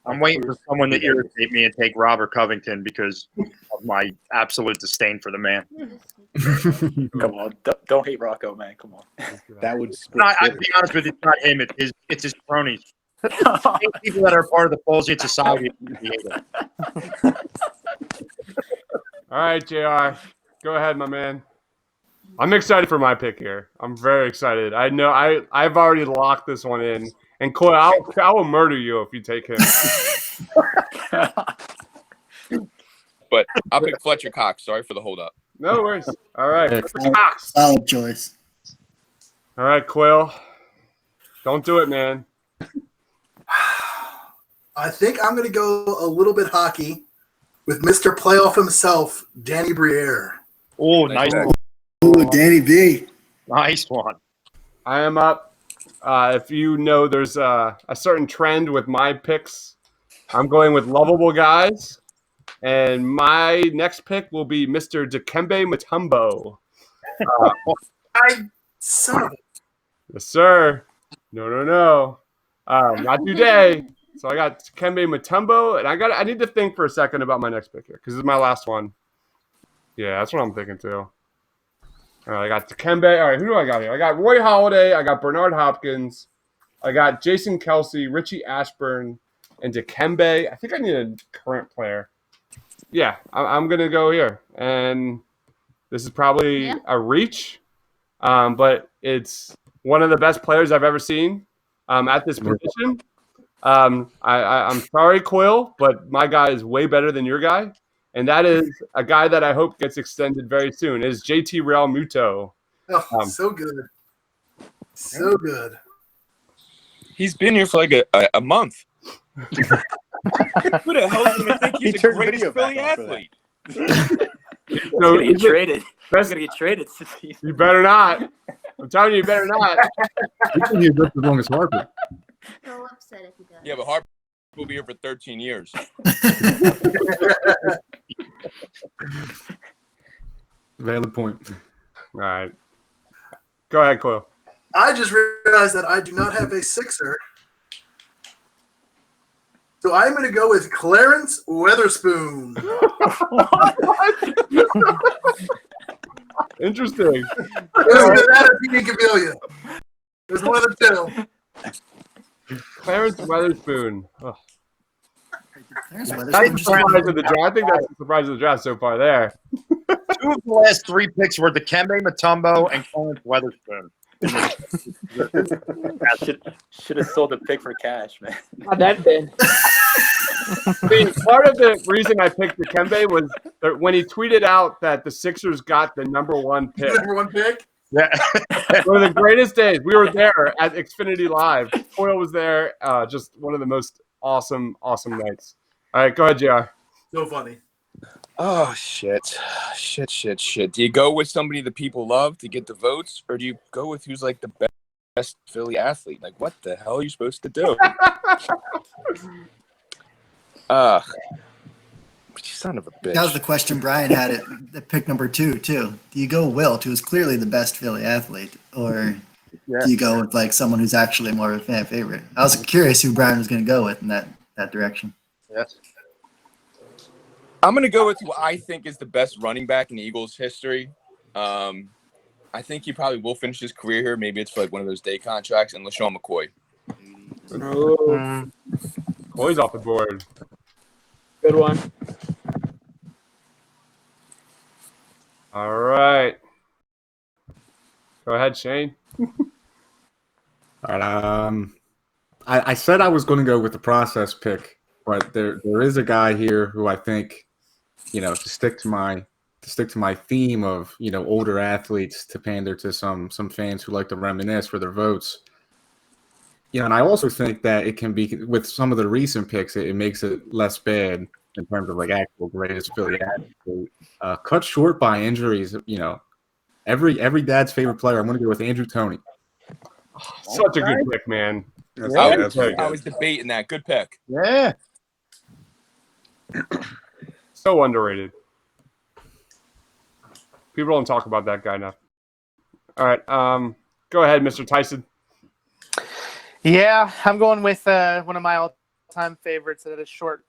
Speaker 2: I'm waiting for someone to irritate me and take Robert Covington because of my absolute disdain for the man.
Speaker 8: Come on, don't hate Rocco, man. Come on.
Speaker 6: That would.
Speaker 2: I'd be honest with you, it's not him. It's his cronies. People that are part of the Folsian society.
Speaker 1: All right, JR, go ahead, my man. I'm excited for my pick here. I'm very excited. I know I've already locked this one in. And Coy, I will murder you if you take him.
Speaker 3: But I'll pick Fletcher Cox. Sorry for the holdup.
Speaker 1: No worries. All right, Cox.
Speaker 5: Solid choice.
Speaker 1: All right, Quill. Don't do it, man.
Speaker 11: I think I'm going to go a little bit hockey with Mr. Playoff himself, Danny Briere.
Speaker 2: Oh, nice.
Speaker 5: Ooh, Danny B.
Speaker 2: Nice one.
Speaker 1: I am up. If you know, there's a certain trend with my picks. I'm going with lovable guys. And my next pick will be Mr. Dikembe Mutombo.
Speaker 11: Son of a.
Speaker 1: Yes, sir. No. Not today. So I got Dikembe Mutombo, and I need to think for a second about my next pick here because this is my last one. Yeah, that's what I'm thinking too. All right, I got Dikembe. All right, who do I got here? I got Roy Halladay. I got Bernard Hopkins. I got Jason Kelsey, Richie Ashburn, and Dikembe. I think I need a current player. Yeah, I'm going to go here. And this is probably a reach, but it's one of the best players I've ever seen at this position. I'm sorry, Coyle, but my guy is way better than your guy. And that is a guy that I hope gets extended very soon. Is JT Real Muto.
Speaker 11: Oh, so good. So good.
Speaker 3: He's been here for like a month. Who the hell is going to think he's the greatest Philly athlete?
Speaker 8: He's going to get traded. He's going to get traded.
Speaker 1: You better not. I'm telling you, you better not.
Speaker 10: He's been here just as long as Harper.
Speaker 12: So upset if he does.
Speaker 3: Yeah, but Harper will be here for 13 years.
Speaker 10: Valid point.
Speaker 1: All right. Go ahead, Coyle.
Speaker 11: I just realized that I do not have a Sixer. So I'm going to go with Clarence Weatherspoon.
Speaker 1: Interesting.
Speaker 11: There's that or Petey Gavilia. There's one of the two.
Speaker 1: Clarence Weatherspoon. Oh.
Speaker 5: Clarence
Speaker 1: That's
Speaker 5: Weatherspoon
Speaker 1: the
Speaker 5: just
Speaker 1: surprise of the draft. I think that's the surprise of the draft so far there.
Speaker 2: 2 of the last 3 picks were Dikembe Mutombo and Clarence Weatherspoon.
Speaker 8: Should have sold the pick for cash, man.
Speaker 7: Not that bad.
Speaker 1: Part of the reason I picked Dikembe was that when he tweeted out that the Sixers got the #1 pick.
Speaker 11: #1 pick?
Speaker 2: Yeah.
Speaker 1: One of the greatest days. We were there at Xfinity Live. Coyle was there. Just one of the most awesome nights. All right, go ahead, JR.
Speaker 11: So funny.
Speaker 3: Oh, shit. Do you go with somebody the people love to get the votes, or do you go with who's like the best Philly athlete? Like, what the hell are you supposed to do? Son of a bitch.
Speaker 5: That was the question Brian had at pick number 2, too. Do you go Wilt, who's clearly the best Philly athlete, or do you go with like someone who's actually more of a fan favorite? I was curious who Brian was going to go with in that direction.
Speaker 2: Yes.
Speaker 3: I'm going to go with who I think is the best running back in Eagles history. I think he probably will finish his career here. Maybe it's for like one of those day contracts, and LaShawn McCoy.
Speaker 1: McCoy's off the board.
Speaker 7: Good one.
Speaker 1: All right. Go ahead, Shane.
Speaker 10: All right. I said I was going to go with the process pick, but there is a guy here who I think, to stick to my theme of older athletes, to pander to some fans who like to reminisce for their votes. And I also think that it can be, with some of the recent picks, it makes it less bad in terms of like actual greatest Philly athlete. Cut short by injuries, every dad's favorite player. I'm going to go with Andrew Toney.
Speaker 1: Such a good pick, man.
Speaker 3: I was debating that. Good pick.
Speaker 2: Yeah.
Speaker 1: So underrated. People don't talk about that guy enough. All right. Go ahead, Mr. Tyson.
Speaker 9: Yeah, I'm going with one of my all-time favorites that is short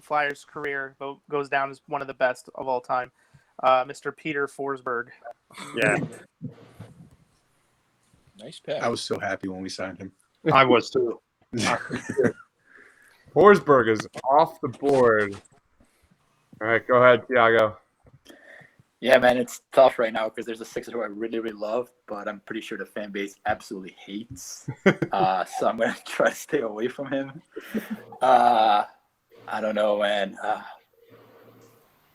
Speaker 9: Flyers career, but goes down as one of the best of all time, Mr. Peter Forsberg.
Speaker 2: Yeah.
Speaker 3: Nice pick.
Speaker 6: I was so happy when we signed him.
Speaker 2: I was too.
Speaker 1: Forsberg is off the board. All right, go ahead, Thiago.
Speaker 8: Yeah, man, it's tough right now because there's a Sixer who I really, really love, but I'm pretty sure the fan base absolutely hates. So I'm going to try to stay away from him. I don't know, man.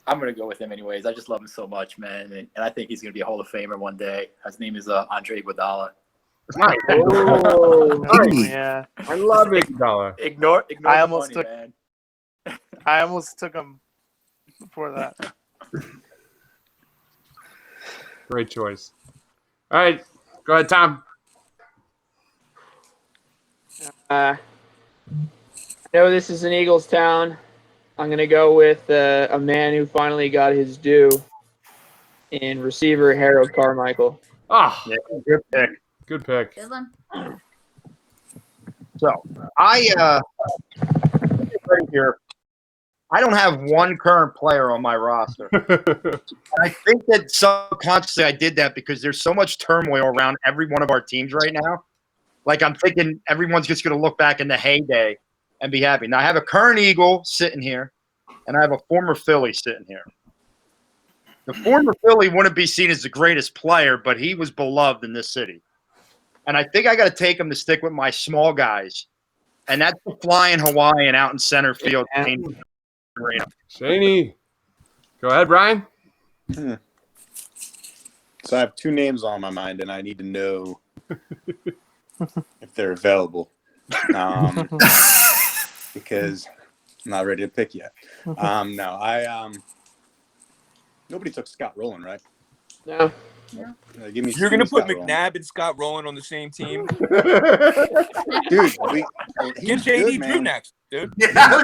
Speaker 8: I'm going to go with him anyways. I just love him so much, man. And I think he's going to be a Hall of Famer one day. His name is Andre Iguodala.
Speaker 1: Nice. Oh, nice.
Speaker 9: Yeah.
Speaker 1: I love Iguodala.
Speaker 8: Ignore
Speaker 9: I
Speaker 8: the
Speaker 9: almost
Speaker 8: money,
Speaker 9: took
Speaker 8: man.
Speaker 9: I almost took him before that.
Speaker 1: Great choice. All right, go ahead, Tom.
Speaker 7: I know this is an Eagles town. I'm going to go with a man who finally got his due in receiver Harold Carmichael.
Speaker 1: Ah,
Speaker 2: Yeah, good pick.
Speaker 1: good pick.
Speaker 12: Good one.
Speaker 2: So right here, I don't have one current player on my roster. I think that subconsciously I did that because there's so much turmoil around every one of our teams right now. Like I'm thinking everyone's just going to look back in the heyday and be happy. Now I have a current Eagle sitting here, and I have a former Philly sitting here. The former Philly wouldn't be seen as the greatest player, but he was beloved in this city. And I think I got to take him to stick with my small guys, and that's the flying Hawaiian out in center field.
Speaker 1: Shaney. Go ahead, Brian.
Speaker 6: So I have two names on my mind, and I need to know if they're available, because I'm not ready to pick yet. Nobody took Scott Rowland, right?
Speaker 7: No.
Speaker 6: Give me.
Speaker 3: You're gonna put
Speaker 6: Scott Rowland.
Speaker 3: McNabb and Scott Rowland on the same team,
Speaker 6: Dude.
Speaker 3: Get JD Drew next, dude.
Speaker 11: Yeah,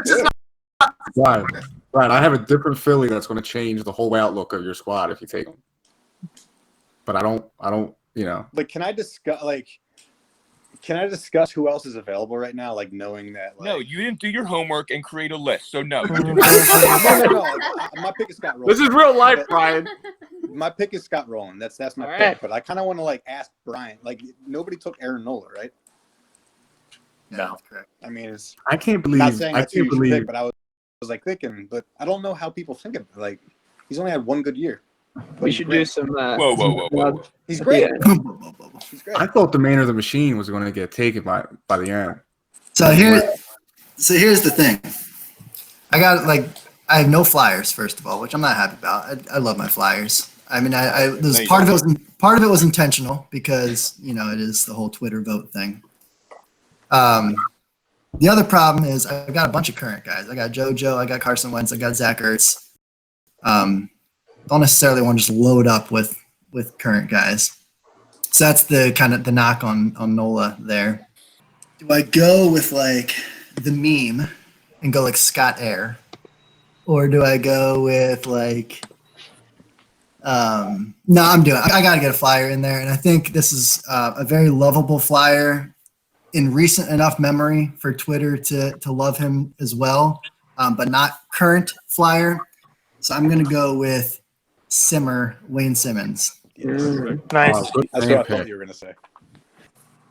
Speaker 10: Right. I have a different Philly that's going to change the whole outlook of your squad if you take him. But I don't.
Speaker 6: Like, can I discuss who else is available right now? Like, knowing that. Like,
Speaker 3: No, you didn't do your homework and create a list, so no.
Speaker 6: no. My pick is Scott Rowland.
Speaker 1: This is real life, Brian.
Speaker 6: My pick is Scott Rowland. That's my
Speaker 7: All
Speaker 6: pick.
Speaker 7: right.
Speaker 6: But I kind of want to ask Brian. Like, nobody took Aaron Nola, right?
Speaker 8: No.
Speaker 5: Correct.
Speaker 6: I mean, it's
Speaker 10: I can't believe.
Speaker 6: not saying
Speaker 10: I
Speaker 6: that's who
Speaker 10: can't
Speaker 6: you should
Speaker 10: believe.
Speaker 6: pick, but I was thinking, but I don't know how people think of it. Like, he's only had one good year. But
Speaker 7: We
Speaker 6: he's
Speaker 7: should
Speaker 6: great.
Speaker 7: do some.
Speaker 3: Whoa.
Speaker 6: He's great.
Speaker 7: Yeah.
Speaker 6: He's great.
Speaker 10: I thought the man of the machine was going to get taken by the end.
Speaker 5: So here's the thing. I have no Flyers, first of all, which I'm not happy about. I love my Flyers. I mean, part of it was intentional because it is the whole Twitter vote thing. The other problem is I've got a bunch of current guys. I got JoJo, I got Carson Wentz, I got Zach Ertz. Don't necessarily want to just load up with current guys. So that's the kind of the knock on Nola there. Do I go with the meme and go Scott Air? Or do I go with no, I got to get a Flyer in there. And I think this is a very lovable Flyer in recent enough memory for Twitter to love him as well, but not current Flyer. So I'm going to go with Wayne Simmons.
Speaker 9: Nice.
Speaker 10: Good
Speaker 6: That's
Speaker 10: man
Speaker 6: what I thought
Speaker 10: pick.
Speaker 6: you were gonna say.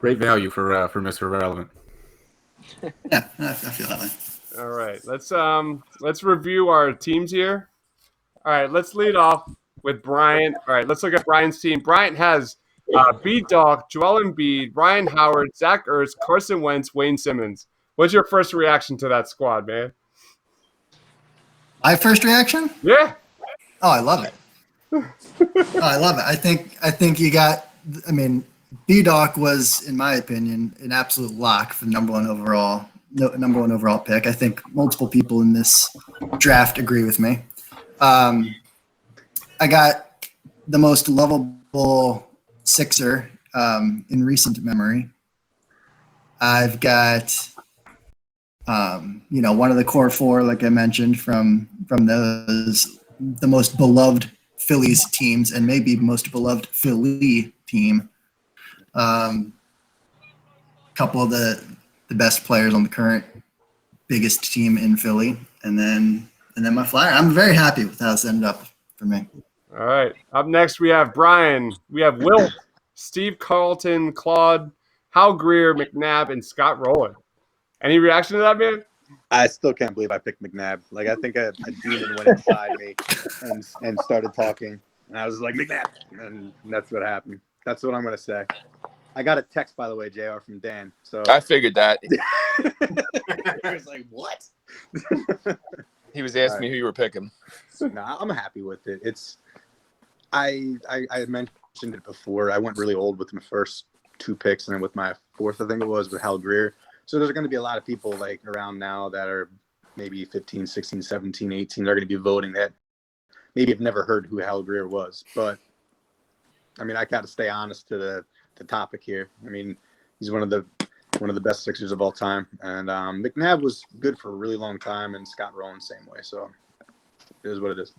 Speaker 10: Great value for Mr. Relevant.
Speaker 5: Yeah, I feel that way.
Speaker 1: All right, let's review our teams here. All right, let's lead off with Brian. All right, let's look at Brian's team. Brian has B-Dog, Joel Embiid, Ryan Howard, Zach Ertz, Carson Wentz, Wayne Simmons. What's your first reaction to that squad, man?
Speaker 5: My first reaction?
Speaker 1: Yeah.
Speaker 5: Oh, I love it. I love it. I think you got. I mean, B-Doc was, in my opinion, an absolute lock for the number one overall pick. I think multiple people in this draft agree with me. I got the most lovable Sixer in recent memory. I've got one of the core four, like I mentioned, from those the most beloved Phillies teams and maybe most beloved Philly team. Couple of the best players on the current biggest team in Philly, and then my Flyer. I'm very happy with how this ended up for me.
Speaker 1: All right. Up next, we have Brian. We have Wilt, Steve Carlton, Claude, Hal Greer, McNabb, and Scott Rowland. Any reaction to that, man?
Speaker 6: I still can't believe I picked McNabb. Like, I think a demon went inside me and started talking, and I was like, McNabb, and that's what happened. That's what I'm gonna say. I got a text, by the way, JR, from Dan. So
Speaker 3: I figured that.
Speaker 6: I was like, what?
Speaker 3: He was asking me who you were picking.
Speaker 6: No, I'm happy with it. It's I mentioned it before. I went really old with my first two picks, and then with my fourth, I think it was, with Hal Greer. So there's going to be a lot of people around now that are maybe 15, 16, 17, 18. They're going to be voting that maybe have never heard who Hal Greer was. But, I mean, I got to stay honest to the topic here. I mean, he's one of the one of the best Sixers of all time. And McNabb was good for a really long time, and Scott Rowan same way. So it is what it is.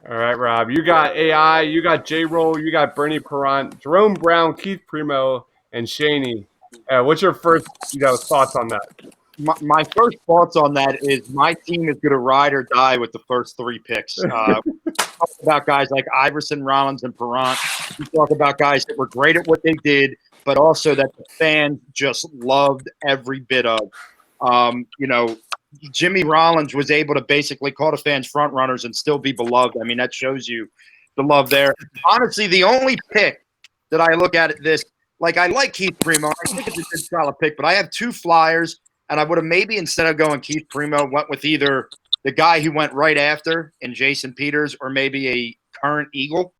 Speaker 1: All right, Rob. You got AI, you got J-Roll, you got Bernie Perrant, Jerome Brown, Keith Primo, and Shaney. What's your first thoughts on that?
Speaker 2: My first thoughts on that is my team is going to ride or die with the first 3 picks. Talk about guys like Iverson, Rollins, and Perrant. We talk about guys that were great at what they did, but also that the fans just loved every bit of. Jimmy Rollins was able to basically call the fans front runners and still be beloved. I mean, that shows you the love there. Honestly, the only pick that I look at this, like I like Keith Primo. I think it's a good solid pick, but I have 2 Flyers, and I would have maybe instead of going Keith Primo, went with either the guy who went right after in Jason Peters or maybe a current Eagle.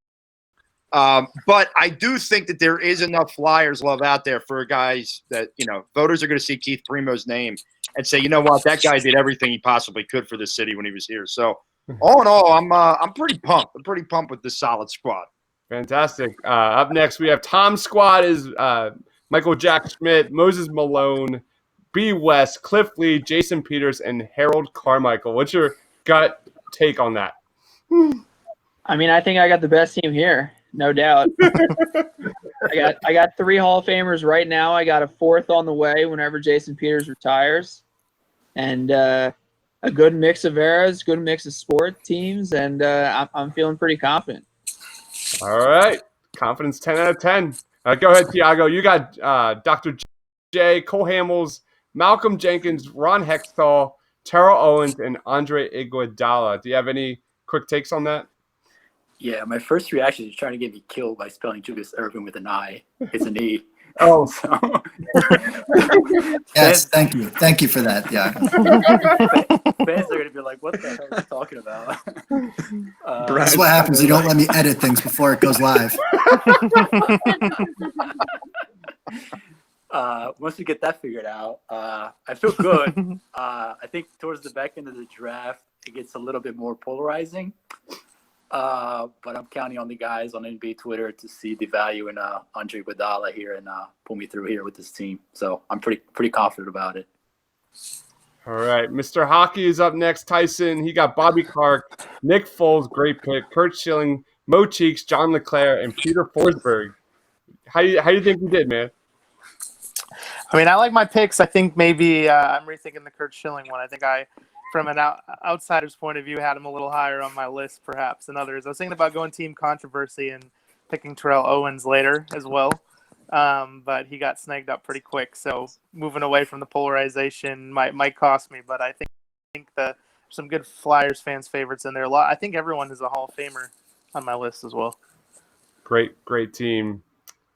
Speaker 2: But I do think that there is enough Flyers love out there for guys that, voters are going to see Keith Primo's name and say, you know what, that guy did everything he possibly could for this city when he was here. So all in all, I'm pretty pumped. I'm pretty pumped with this solid squad.
Speaker 1: Fantastic. Up next, we have Tom's squad is Michael Jack Schmidt, Moses Malone, B. West, Cliff Lee, Jason Peters, and Harold Carmichael. What's your gut take on that?
Speaker 7: I mean, I think I got the best team here, no doubt. I got 3 Hall of Famers right now. I got a 4th on the way whenever Jason Peters retires, and a good mix of eras, good mix of sport teams, and I'm feeling pretty confident.
Speaker 1: All right, confidence 10 out of 10. Go ahead, Tiago. You got Dr. J, Cole Hamels, Malcolm Jenkins, Ron Hextall, Terrell Owens, and Andre Iguodala. Do you have any quick takes on that?
Speaker 8: Yeah, my first reaction is trying to get me killed by spelling Julius Erving with an I. It's an E.
Speaker 1: Oh.
Speaker 8: So.
Speaker 5: Yes, thank you. Thank you for that. Yeah.
Speaker 8: Fans are going to be like, what the hell is he talking about?
Speaker 5: That's what happens. You don't let me edit things before it goes live.
Speaker 8: Once we get that figured out, I feel good. I think towards the back end of the draft, it gets a little bit more polarizing. But I'm counting on the guys on NBA Twitter to see the value in Andre Iguodala here and pull me through here with this team. So I'm pretty confident about it.
Speaker 1: All right, Mr. Hockey is up next. Tyson, he got Bobby Clark, Nick Foles, great pick, Kurt Schilling, Mo Cheeks, John LeClaire, and Peter Forsberg. How do you think you did, man?
Speaker 9: I mean, I like my picks. I think maybe I'm rethinking the Kurt Schilling one. I think from an outsider's point of view, had him a little higher on my list, perhaps, than others. I was thinking about going team controversy and picking Terrell Owens later as well, but he got snagged up pretty quick. So moving away from the polarization might cost me, but I think some good Flyers fans' favorites in there. I think everyone is a Hall of Famer on my list as well.
Speaker 1: Great team.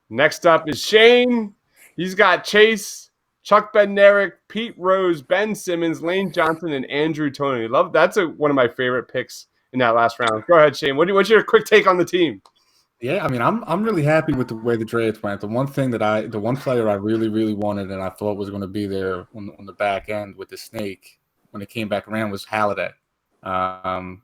Speaker 1: Next up is Shane. He's got Chase, Chuck Bednarik, Pete Rose, Ben Simmons, Lane Johnson, and Andrew Toney. That's one of my favorite picks in that last round. Go ahead, Shane. What's your quick take on the team?
Speaker 10: Yeah, I mean, I'm really happy with the way the draft went. The one player I really, really wanted and I thought was going to be there on the back end with the snake when it came back around was Halliday. So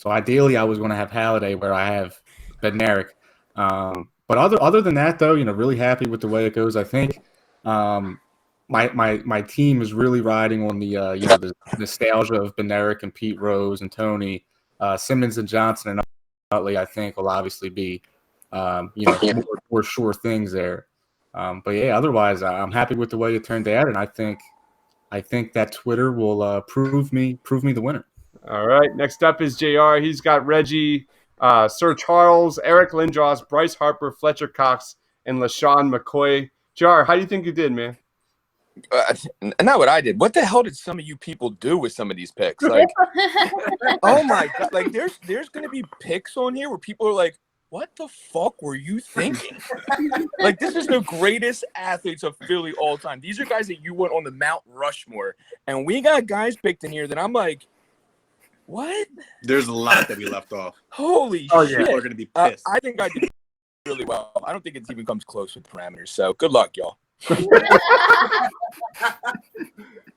Speaker 10: ideally, I was going to have Halliday where I have Bednarik. But other than that, though, really happy with the way it goes. I think my team is really riding on the nostalgia of Bednarik and Pete Rose and Toney, Simmons and Johnson and Utley. I think will obviously be more sure things there. But yeah, otherwise, I'm happy with the way it turned out, and I think that Twitter will prove me the winner.
Speaker 1: All right. Next up is JR. He's got Reggie, Sir Charles, Eric Lindros, Bryce Harper, Fletcher Cox, and LaShawn McCoy. JR, how do you think you did, man?
Speaker 3: Not what I did. What the hell did some of you people do with some of these picks? Like, oh my god! Like, there's gonna be picks on here where people are like, "What the fuck were you thinking?" Like, this is the greatest athletes of Philly all time. These are guys that you want on the Mount Rushmore, and we got guys picked in here that I'm like, what?
Speaker 6: There's a lot that we left off.
Speaker 3: Holy shit!
Speaker 6: People are gonna be pissed.
Speaker 3: I think I did really well. I don't think it even comes close with parameters. So good luck, y'all.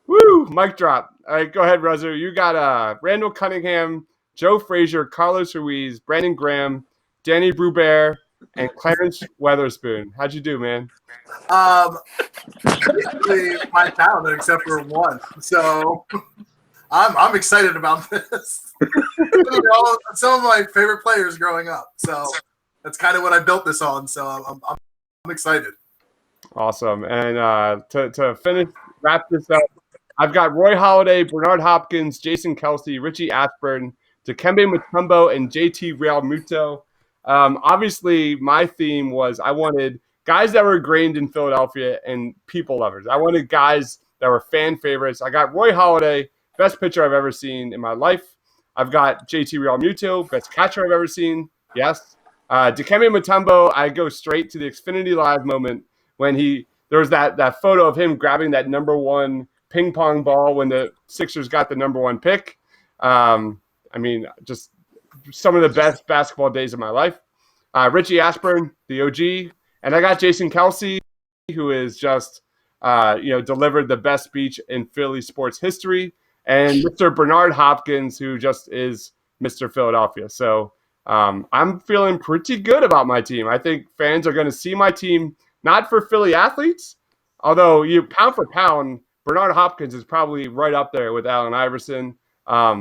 Speaker 1: Woo! Mic drop. All right, go ahead, Ruzzer. You got Randall Cunningham, Joe Frazier, Carlos Ruiz, Brandon Graham, Danny Brubert, and Clarence Weatherspoon. How'd you do, man?
Speaker 11: Basically my town, except for one. So I'm excited about this. Some of my favorite players growing up. So that's kind of what I built this on. So I'm excited.
Speaker 1: Awesome. And to wrap this up, I've got Roy Halladay, Bernard Hopkins, Jason Kelsey, Richie Ashburn, Dikembe Mutombo, and JT Realmuto. Obviously, my theme was I wanted guys that were ingrained in Philadelphia and people lovers. I wanted guys that were fan favorites. I got Roy Halladay, best pitcher I've ever seen in my life. I've got JT Realmuto, best catcher I've ever seen. Yes. Dikembe Mutombo, I go straight to the Xfinity Live moment when there was that photo of him grabbing that number one ping pong ball when the Sixers got the number one pick. I mean, just some of the best basketball days of my life. Richie Ashburn, the OG, and I got Jason Kelsey, who is just delivered the best speech in Philly sports history, and Mr. Bernard Hopkins, who just is Mr. Philadelphia. So I'm feeling pretty good about my team. I think fans are going to see my team not for Philly athletes, although you pound for pound, Bernard Hopkins is probably right up there with Allen Iverson. I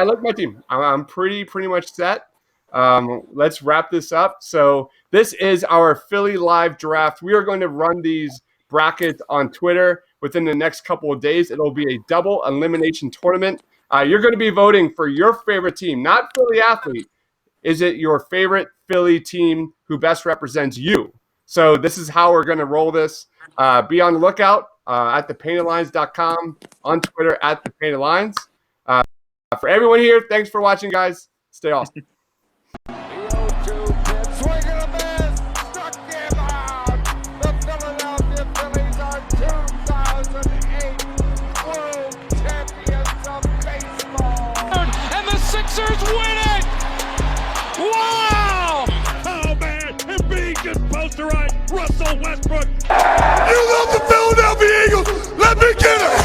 Speaker 1: like my team. I'm pretty much set. Let's wrap this up. So this is our Philly Live draft. We are going to run these brackets on Twitter within the next couple of days. It'll be a double elimination tournament. You're going to be voting for your favorite team, not Philly athlete. Is it your favorite Philly team who best represents you? So this is how we're going to roll this. Be on the lookout at thepaintedlines.com, on Twitter at thepaintedlines. For everyone here, thanks for watching, guys. Stay awesome.
Speaker 4: Sixers win it! Wow! Oh, man, and being just posterized, Russell Westbrook. You love the Philadelphia Eagles! Let me get it!